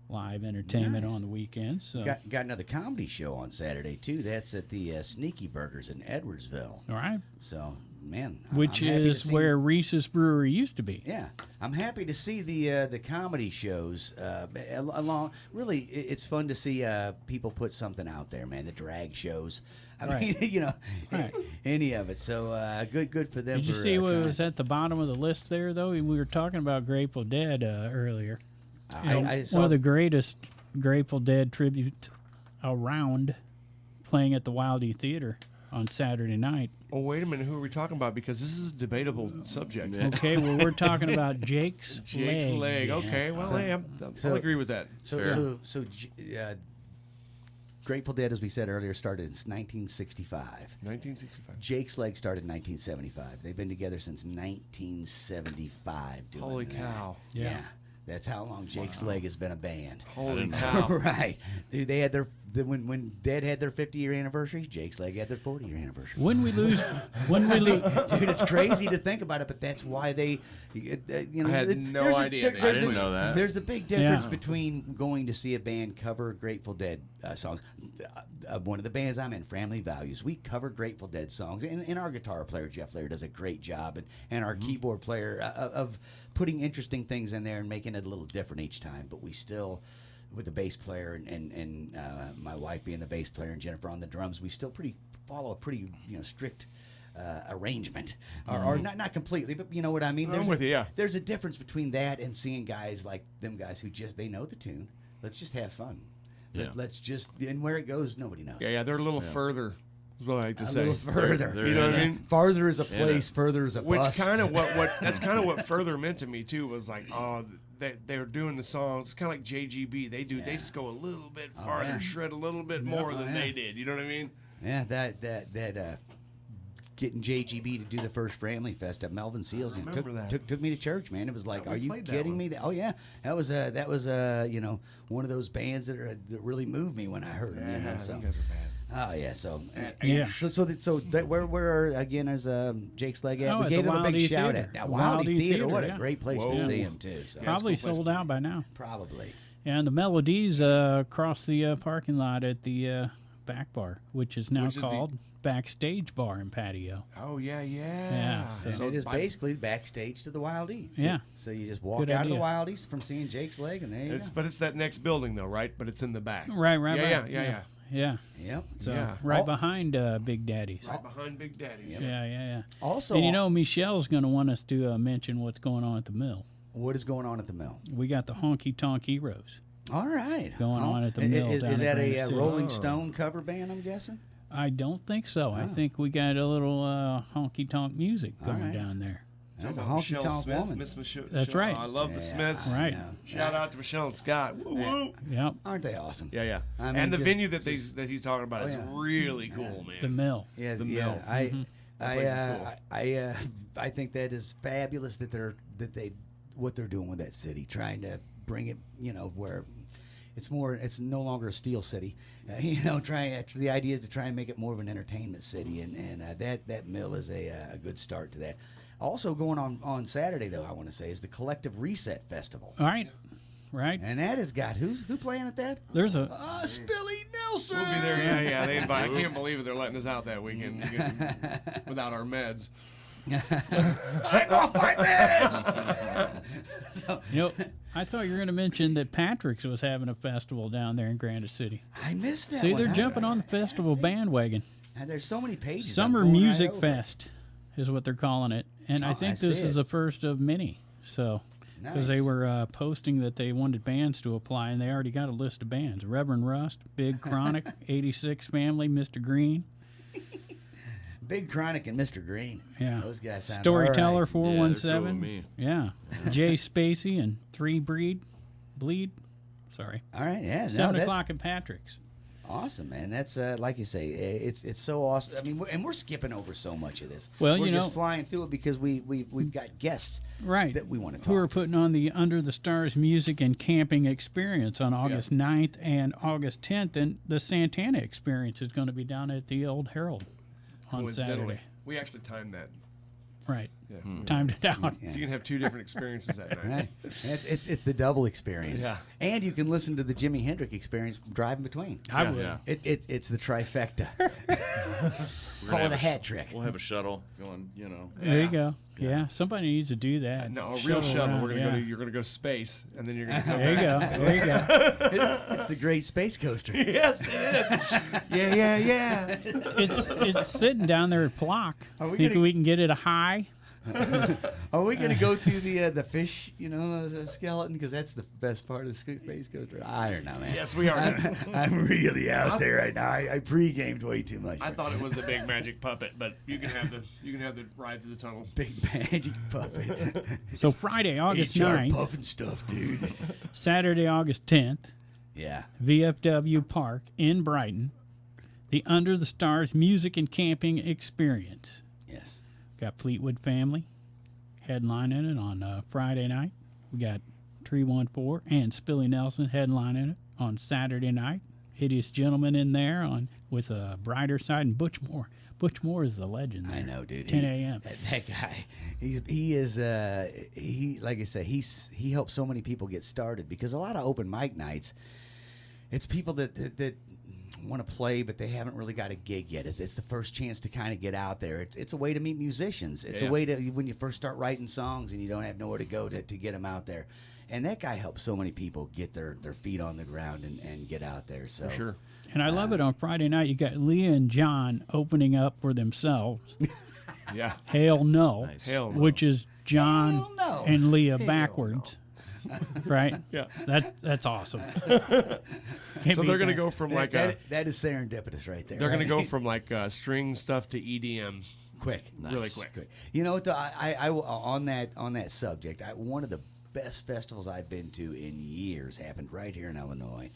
live entertainment Nice. on the weekends. So. Got another comedy show on Saturday too. That's at the Sneaky Burgers in Edwardsville. All right. So man, Which I'm happy to is see- where Reese's Brewery used to be. Yeah, I'm happy to see the comedy shows along. Really, it's fun to see people put something out there, man. The drag shows. I Right. mean, Right. any of it. So good for them. Did you for, see what trying. was at the bottom of the list there, though? We were talking about Grateful Dead earlier. You know, I one saw of the greatest Grateful Dead tributes around, playing at the Wildy Theater on Saturday night. Oh, wait a minute. Who are we talking about? Because this is a debatable subject. Okay, well, we're talking about Jake's Jake's leg. Yeah. Okay, well, hey, I'll agree with that. So Grateful Dead, as we said earlier, started in 1965. 1965. Jake's Leg started in 1975. They've been together since 1975. Doing Holy that. cow. Yeah. That's how long Jake's Leg has been a band. Holy cow. Right. Dude, they had when Dead had their 50-year anniversary, Jake's Leg had their 40-year anniversary. When we lose, Dude, it's crazy to think about it, but that's why they, I had no idea. I didn't know that. There's a big difference Yeah. between going to see a band cover Grateful Dead songs. One of the bands I'm in, Family Values, we cover Grateful Dead songs, and our guitar player Jeff Lair does a great job, and our keyboard player of putting interesting things in there and making it a little different each time. But we still, with the bass player and my wife being the bass player and Jennifer on the drums, we still follow a pretty strict arrangement, or not completely, but you know what I mean. I'm with you, yeah. There's a difference between that and seeing guys like them guys who they know the tune. Let's just have fun. Yeah. Let's just, and where it goes, nobody knows. Yeah, they're a little further, is what I like to A say. little further. They're You know what I in mean? Farther is a place, further is a Which bus. kind of that's kind of what further meant to me too, was like, oh, they're doing the songs. It's kind of like JGB. They just go a little bit farther, yeah. shred a little bit more than they did. You know what I mean? Yeah, that getting JGB to do the first Family Fest at Melvin Seals and remember that. took me to church, man. It was like, we are you played that kidding one. me? Oh yeah, that was one of those bands that really moved me when I heard them. You know, so. you guys are bad. Oh yeah, so Yeah. where again is Jake's Leg at? Oh, We at gave the them a big Wildy shout Theater. out. Now, The Wildy Wildy Theater, Theater, what yeah. a great place Whoa. to see him too. So. Probably cool place. sold out by now. Probably. And the Melodies across the parking lot at the back bar, which is now Which is the- called Backstage Bar and Patio. Oh yeah. Yeah, so- And it is by- basically backstage to the Wild E. Yeah. So you just walk Good out of idea. the Wild East from seeing Jake's Leg, and there you go. But it's that next building though, right? But it's in the back. Right. Yeah. Yeah. Yep. So Yeah. right Oh. behind Big Daddy's. Right behind Big Daddy. Yeah. Also, And you know, Michelle's going to want us to mention what's going on at the mill. what is going on at the mill? We got the Honky Tonk Heroes. All right. Going on at the mill Is down that at a Granite City. Rolling Stone cover band, I'm guessing? I don't think so. I think we got a little honky tonk music going right. down there. That's a Talking about honky Michelle tonk Smith, woman. Miss Michelle. That's right. I love the Smiths. I Right. know. Shout out to Michelle and Scott. Woo woo. Yep. Aren't they awesome? Yeah. I mean, And the just- venue that he's talking about is yeah. really cool, man. The mill. Yeah, The yeah. mill. I place is cool. I think that is fabulous that what they're doing with that city, trying to bring it, where it's no longer a steel city. The idea is to try and make it more of an entertainment city, and that mill is a good start to that. Also going on Saturday, though, I want to say, is the Collective Reset Festival. All right. Right. And that has got who playing at that? There's a Spillie Nelson. We'll be there. Yeah. They invite. I can't believe it. They're letting us out that weekend without our meds. I'm off my meds. I thought you were going to mention that Patrick's was having a festival down there in Granite City. I missed that. See, one. they're jumping on the festival bandwagon. And there's so many pages. Summer Music Fest is what they're calling it, and I think this is the first of many. So. Because they were posting that they wanted bands to apply, and they already got a list of bands. Reverend Rust, Big Chronic, 86 Family, Mr. Green. Big Chronic and Mr. Green. Yeah. Those guys sound Storyteller, all right. 417. Yeah. Jay Spacey and 3 Bleed. Sorry. All right, yeah. 7 o'clock at Patrick's. Awesome, man. That's like you say, it's so awesome. I mean, we're skipping over so much of this. Well, we're just flying through it because we've got guests that we want to talk who are putting on the Under the Stars Music and Camping Experience on August 9th and August 10th, and the Santana Experience is going to be down at the Old Herald on Saturday. We actually timed that. Right. Yeah. Timed it out. Yeah. You can have 2 different experiences that night. Right. It's the double experience. Yeah. And you can listen to the Jimi Hendrix Experience driving between. I would. Yeah. It's the trifecta. Call it a hat trick. We'll have a shuttle going, There you go. Yeah, somebody needs to do that. No, a real shuttle. around, We're gonna you're gonna go space, and then you're gonna come There you go. There you go. It's the Great Space Coaster. Yes, it is. Yeah. It's sitting down there at Potluck. Think we can get it a high? Are we going to go through the fish, skeleton? Because that's the best part of the space coaster. I don't know, man. Yes, we are. I'm really out there right now. I pre-gamed way too much. I thought it was a big magic puppet, but you can have the ride through the tunnel. Big magic puppet. So Friday, August HR 9th. puffing stuff, dude. Saturday, August 10th. Yeah. VFW Park in Brighton. The Under the Stars Music and Camping Experience. Yes. Got Fleetwood Family headlining it on Friday night. We got 314 and Spillie Nelson headlining it on Saturday night. Hideous Gentlemen in there with a brighter side, and Butch Moore. Butch Moore is the legend there. I know, dude. 10 a.m. That guy, like I say, he helps so many people get started, because a lot of open mic nights, it's people that want to play, but they haven't really got a gig yet. It's the first chance to kind of get out there. It's a way to meet musicians. It's a way to, when you first start writing songs and you don't have nowhere to go to get them out there. And that guy helps so many people get their feet on the ground and get out there. So For sure. And I love it on Friday night. You got Leah and John opening up for themselves. Yeah. HaelNohj, Nice. HaelNohj. which is John HaelNohj. and Leah backwards. Right? Yeah. That's awesome. So they're gonna go from that is serendipitous right there. they're right? gonna go from string stuff to EDM. quick, Really quick. You know what? I on that subject, one of the best festivals I've been to in years happened right here in Illinois.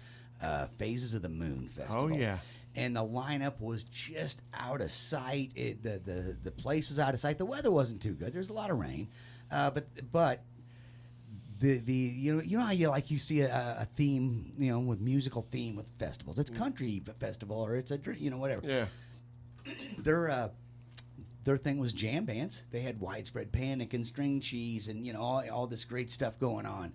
Phases of the Moon Festival. Oh yeah. And the lineup was just out of sight. The place was out of sight. The weather wasn't too good. There's a lot of rain, but you know how you see a theme, with musical theme with festivals. It's country festival, or it's a whatever. Yeah. Their thing was jam bands. They had Widespread Panic and String Cheese and all this great stuff going on.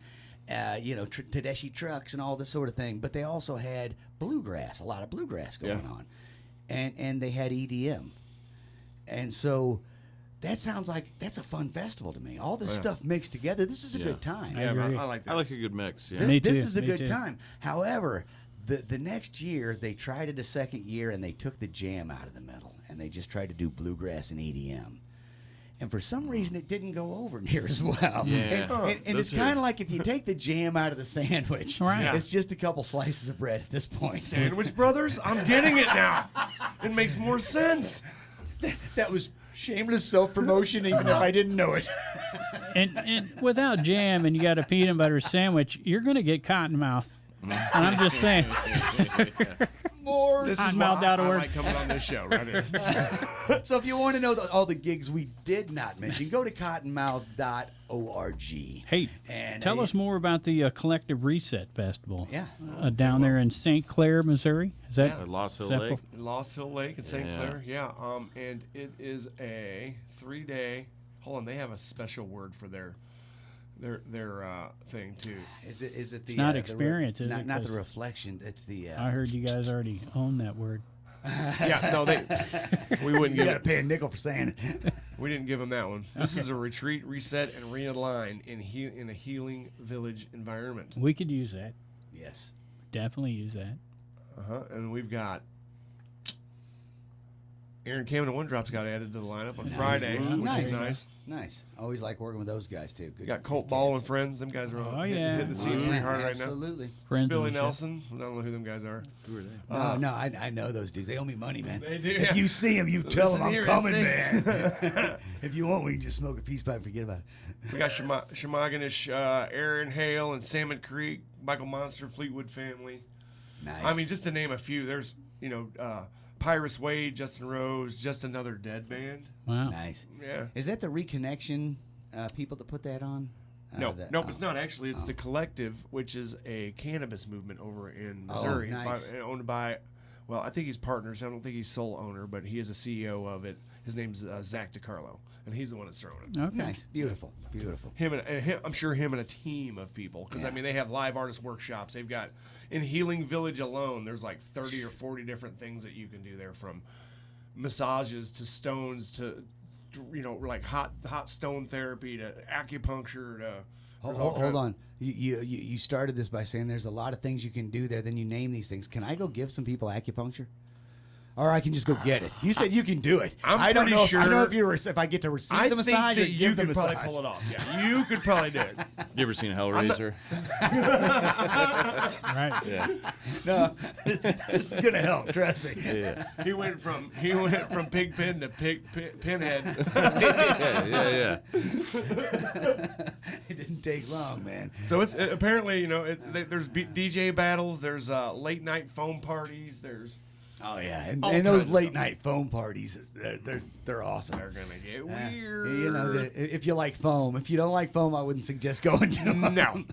Tedeschi Trucks and all this sort of thing. But they also had bluegrass, a lot of bluegrass going on, and they had EDM, and so. That sounds like that's a fun festival to me. All this stuff mixed together. This is a good time. I agree. I like that. I like a good mix. Yeah. Me too. This is a Me good too. time. However, the next year they tried it a second year and they took the jam out of the middle and they just tried to do bluegrass and EDM. And for some reason it didn't go over near as well. Yeah. And it's kind of like if you take the jam out of the sandwich, Right. Yeah. it's just a couple slices of bread at this point. Sandwich Brothers? I'm getting it now. It makes more sense. That was shameless self-promotion even if I didn't know it. And without jam and you got a peanut butter sandwich, you're going to get cotton mouth. And I'm just saying. more. This is Cottonmouth.org. why I like coming on this show right here. So if you want to know all the gigs we did not mention, go to cottonmouth.org. Hey, And, tell us more about the Collective Reset Festival. Yeah. Down there in St. Clair, Missouri. Is that At Lost Hill is that Lake. Lost Hill Lake in St. Yeah. Clair, yeah. And it is a 3-day. Hold on, they have a special word for their thing too. Is it the not the experience, is it? not the 'Cause reflection? It's the. I heard you guys already own that word. Yeah, no, we wouldn't You give got to it. pay a nickel for saying it. We didn't give them that one. This is a retreat, reset, and realign in a healing village environment. We could use that. Yes. Definitely use that. And we've got Aaron Cameron and One Drops got added to the lineup on Friday, which is nice. Nice. Always like working with those guys too. Good. We got Colt good Ball kids. and friends. Them guys are Oh, hitting, yeah. hitting the scene Yeah, pretty hard right now. absolutely. Friends of the Spillie show. Nelson. I don't know who them guys are. Who are they? No, I know those dudes. They owe me money, man. They do, If yeah. you see them, you tell them Listen I'm here, coming, see? man. If you want, we can just smoke a peace pipe and forget about it. We got Shamaganish, Aaron Hale, and Salmon Creek, Michael Monster, Fleetwood Family. Nice. I mean, just to name a few. There's, Pyrus Wade, Justin Rose, Just Another Dead Band. Wow. Nice. Yeah. Is that the Reconnection people that put that on? Nope, it's not actually. It's the Collective, which is a cannabis movement over in Missouri, nice. owned by, well, I think he's partners. I don't think he's sole owner, but he is a CEO of it. His name's Zach DiCarlo, and he's the one that's throwing it. Okay. Nice. Beautiful. Beautiful. I'm sure him and a team of people, because I mean they have live artist workshops. They've got in Healing Village alone. There's like 30 or 40 different things that you can do there, from massages to stones to like hot stone therapy to acupuncture to. Hold on. You started this by saying there's a lot of things you can do there. Then you name these things. Can I go give some people acupuncture? Or I can just go get it. You said you can do it. I'm don't pretty know. sure- I don't know if I get to receive I the think massage or that you give the could probably massage. pull it off. Yeah, you could probably do it. You ever seen Hellraiser? Right. Yeah. No, this is gonna help. Trust me. Yeah. He went from Pigpen to Pinhead. Yeah. It didn't take long, man. So it's apparently there's DJ battles, there's late night phone parties, there's. Oh yeah, and All those kinds of late stuff. night phone parties, they're awesome. They're gonna get Uh, weird. if you like foam. If you don't like foam, I wouldn't suggest going to them. No.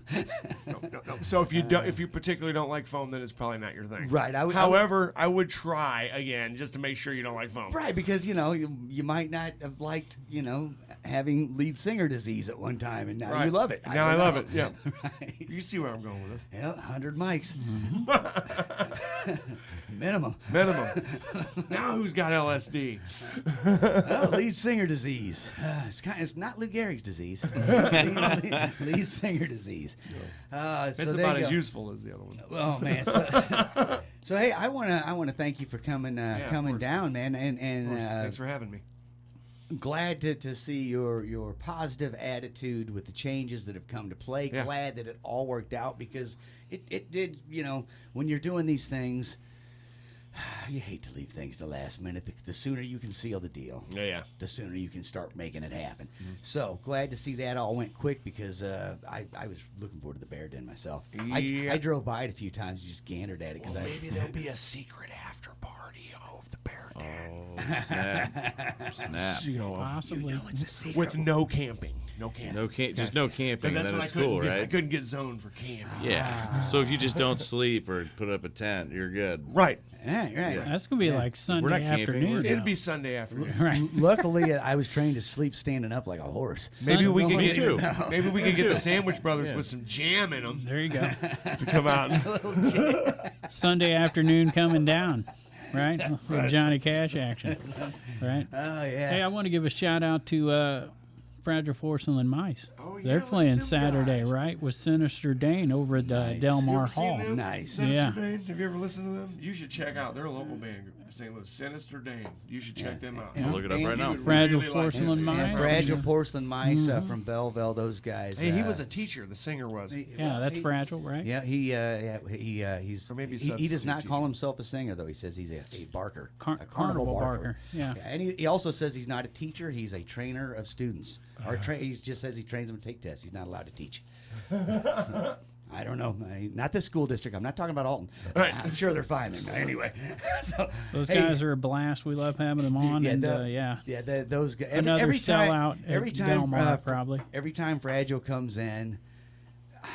So if you particularly don't like foam, then it's probably not your thing. Right, However, I would try again just to make sure you don't like foam. Right, because you might not have liked having lead singer disease at one time, and now Right. you love it. Now I don't love know. it. Yeah. Right. You see where I'm going with it. Yeah, 100 mics. Minimum. Now who's got LSD? Oh, lead singer disease. It's not Lou Gehrig's disease. lead singer disease. It's so there about you as go. useful as the other one. Oh man. So hey, I wanna thank you for coming of coming course. down, man, Of course. and Thanks for having me. glad to see your positive attitude with the changes that have come to play. Yeah. Glad that it all worked out, because it did. When you're doing these things, you hate to leave things to the last minute. The sooner you can seal the deal, Yeah. the sooner you can start making it happen. So glad to see that all went quick, because I was looking forward to the Bear Den myself. Yeah. I drove by it a few times and just gandered at it, because Maybe there'll be a secret after party of the Bear Den. Oh, snap. Possibly. With no camping. No camping. Just no camping, Because and that's then what it's I couldn't cool, get. I right? couldn't get zoned for camping. Yeah. So if you just don't sleep or put up a tent, you're good. Right. right. That's gonna be like Sunday not camping, afternoon. we're- It'd now. be Sunday afternoon. Right. Luckily, I was trained to sleep standing up like a horse. Maybe we could Me get too. maybe we could get the Sandwich Brothers with some jam in them There you go. to come out. Sunday afternoon coming down. Right? With Johnny Cash action. Right? Oh yeah. Hey, I want to give a shout out to Fragile Porcelain Mice. Oh, yeah, They're look at playing them Saturday, guys. right? With Sinister Dane over at the Nice. Del You Mar ever seen Hall. them? Nice. Sinister Yeah. Dane? Have you ever listened to them? You should check out. They're a local band from St. Louis. Sinister Dane. You should check them out. I'll look it up right now. Fragile Really like Porcelain it. Mice. And Fragile Porcelain Mice from Belleville. Those guys. Hey, he was a teacher. The singer was. Yeah, that's Fragile, right? Yeah, he's. Or maybe he does not substitute call teacher. himself a singer, though. He says he's a barker, a Carnival barker. Yeah. And he also says he's not a teacher. He's a trainer of students. He just says he trains them to take tests. He's not allowed to teach. I don't know. Not the school district. I'm not talking about Alton. Right. I'm sure they're fine then. Anyway, so, Those hey, guys are a blast. We love having them on. Those guys. Another Every sellout time, at every time, Belmont, probably. Every time Fragile comes in,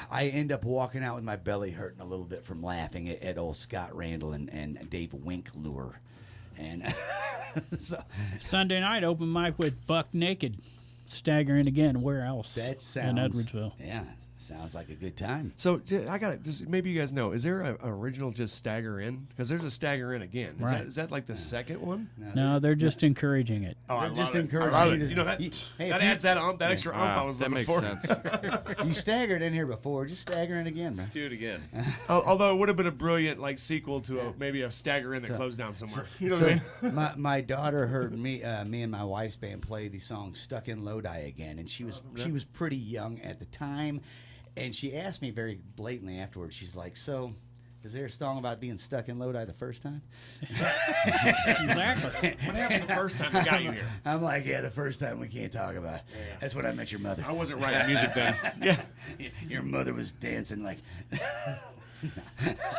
I end up walking out with my belly hurting a little bit from laughing at old Scott Randall and Dave Winklure. And so Sunday night open mic with Buck Naked, staggering again. Where else? that sounds in Edwardsville. Yeah, sounds like a good time. So I got it. Just maybe you guys know. Is there an original just Stagger In? Because there's a Stagger In again. Right. Is that like the second one? No, they're just encouraging it. Oh, I I'm love just it. encouraging I love you it. to- You know that Hey, that if you- adds that extra oomph I was that looking makes for. sense. You staggered in here before. Just stagger in again, man. Do it again. Although it would have been a brilliant like sequel to maybe a Stagger In that closed down somewhere. You know what I So mean? my daughter heard me and my wife's band play the song "Stuck in Lodi" again, and she was pretty young at the time, and she asked me very blatantly afterwards. She's like, "So, is there a song about being stuck in Lodi the first time?" Exactly. What happened the first time we got you here? I'm like, "Yeah, the first time we can't talk about. That's when I met your mother. I wasn't writing music then. Yeah. Your mother was dancing like."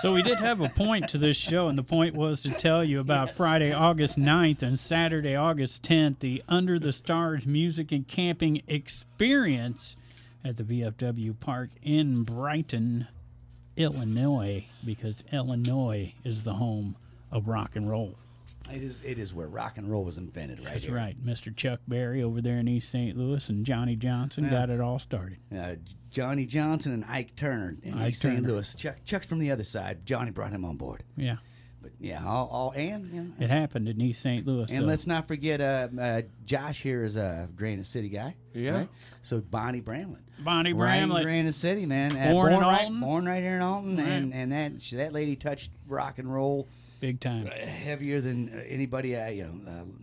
So we did have a point to this show, and the point was to tell you about Friday, August 9th and Saturday, August 10th, the Under the Stars Music and Camping Experience at the VFW Park in Brighton, Illinois, because Illinois is the home of rock and roll. It is where rock and roll was invented, right? That's here. right. Mr. Chuck Berry over there in East St. Louis and Johnny Johnson got it all started. Johnny Johnson and Ike Turner in Ike East St. Turner. Louis. Chuck's from the other side. Johnny brought him on board. Yeah, But yeah, all and you know, it happened in East St. Louis. and so- let's not forget Josh here is a Granite City guy. Yeah. Right? So Bonnie Bramlett. Bonnie Right in Bramlett. Granite City, man. Born in right, Alton? born right here in Alton, Right. and that lady touched rock and roll Big time. heavier than anybody,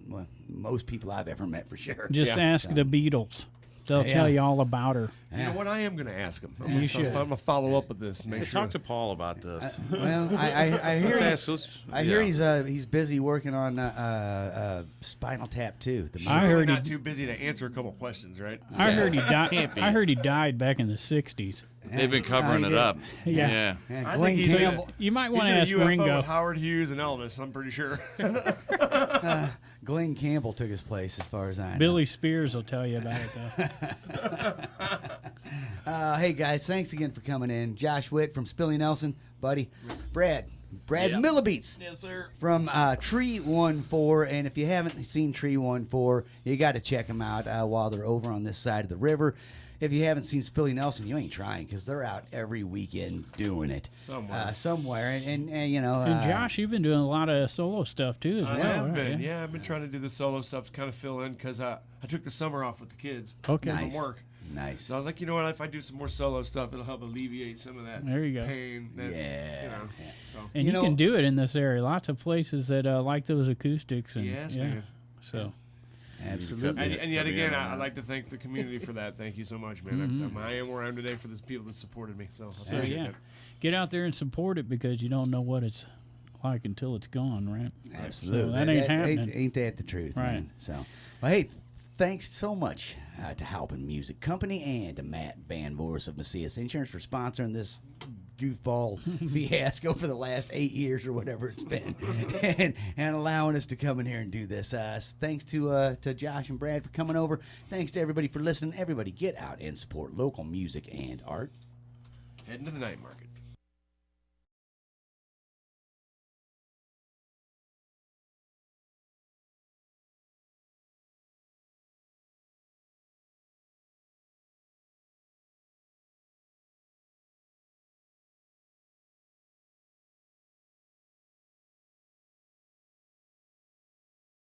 well, most people I've ever met for sure. Just Yeah. ask the Beatles. They'll Yeah. tell you all about her. You know what? I am going to ask him. You should. I'm going to follow up with this. And make sure. Talk to Paul about this. Well, I hear I hear he's busy working on Spinal Tap too. The I Really heard not he- too busy to answer a couple questions, right? I heard he died. Can't be. I heard he died back in the '60s. They've been covering it up. Yeah. Yeah. Yeah, I Glenn think he's Campbell. You might He's want to in a ask UFO Ringo. with Howard Hughes and Elvis. I'm pretty sure. Glenn Campbell took his place, as far as I know. Billy Spears will tell you about it though. Hey guys, thanks again for coming in. Josh Witt from Spillie Nelson, buddy. Brad Millibeats Yes, sir. from Tree 14. And if you haven't seen Tree 14, you got to check them out while they're over on this side of the river. If you haven't seen Spillie Nelson, you ain't trying, because they're out every weekend doing it somewhere. And you know, And Josh, you've been doing a lot of solo stuff too, as I well. have right? been. Yeah, I've been trying to do the solo stuff to kind of fill in because I took the summer off with the kids Okay. Nice. from work. Nice. So I was like, you know what? If I do some more solo stuff, it'll help alleviate some of that There you go. pain. That, Yeah. You know, so. And You you know- can do it in this area. Lots of places that like those acoustics. And, Yes, yeah. man. So Absolutely. And yet Could be again, in on I'd that. like to thank the community for that. Thank you so much, man. I am where I am today for the people that supported me. So I So appreciate yeah, that. get out there and support it, because you don't know what it's like until it's gone, right? Absolutely. So that ain't happening. Ain't that the truth, Right. man? So, well, hey, thanks so much to Halpin Music Company and to Matt Van Voors of Macias Insurance for sponsoring this goofball fiasco for the last 8 years or whatever it's been, and allowing us to come in here and do this. Thanks to Josh and Brad for coming over. Thanks to everybody for listening. Everybody, get out and support local music and art. Heading to the night market.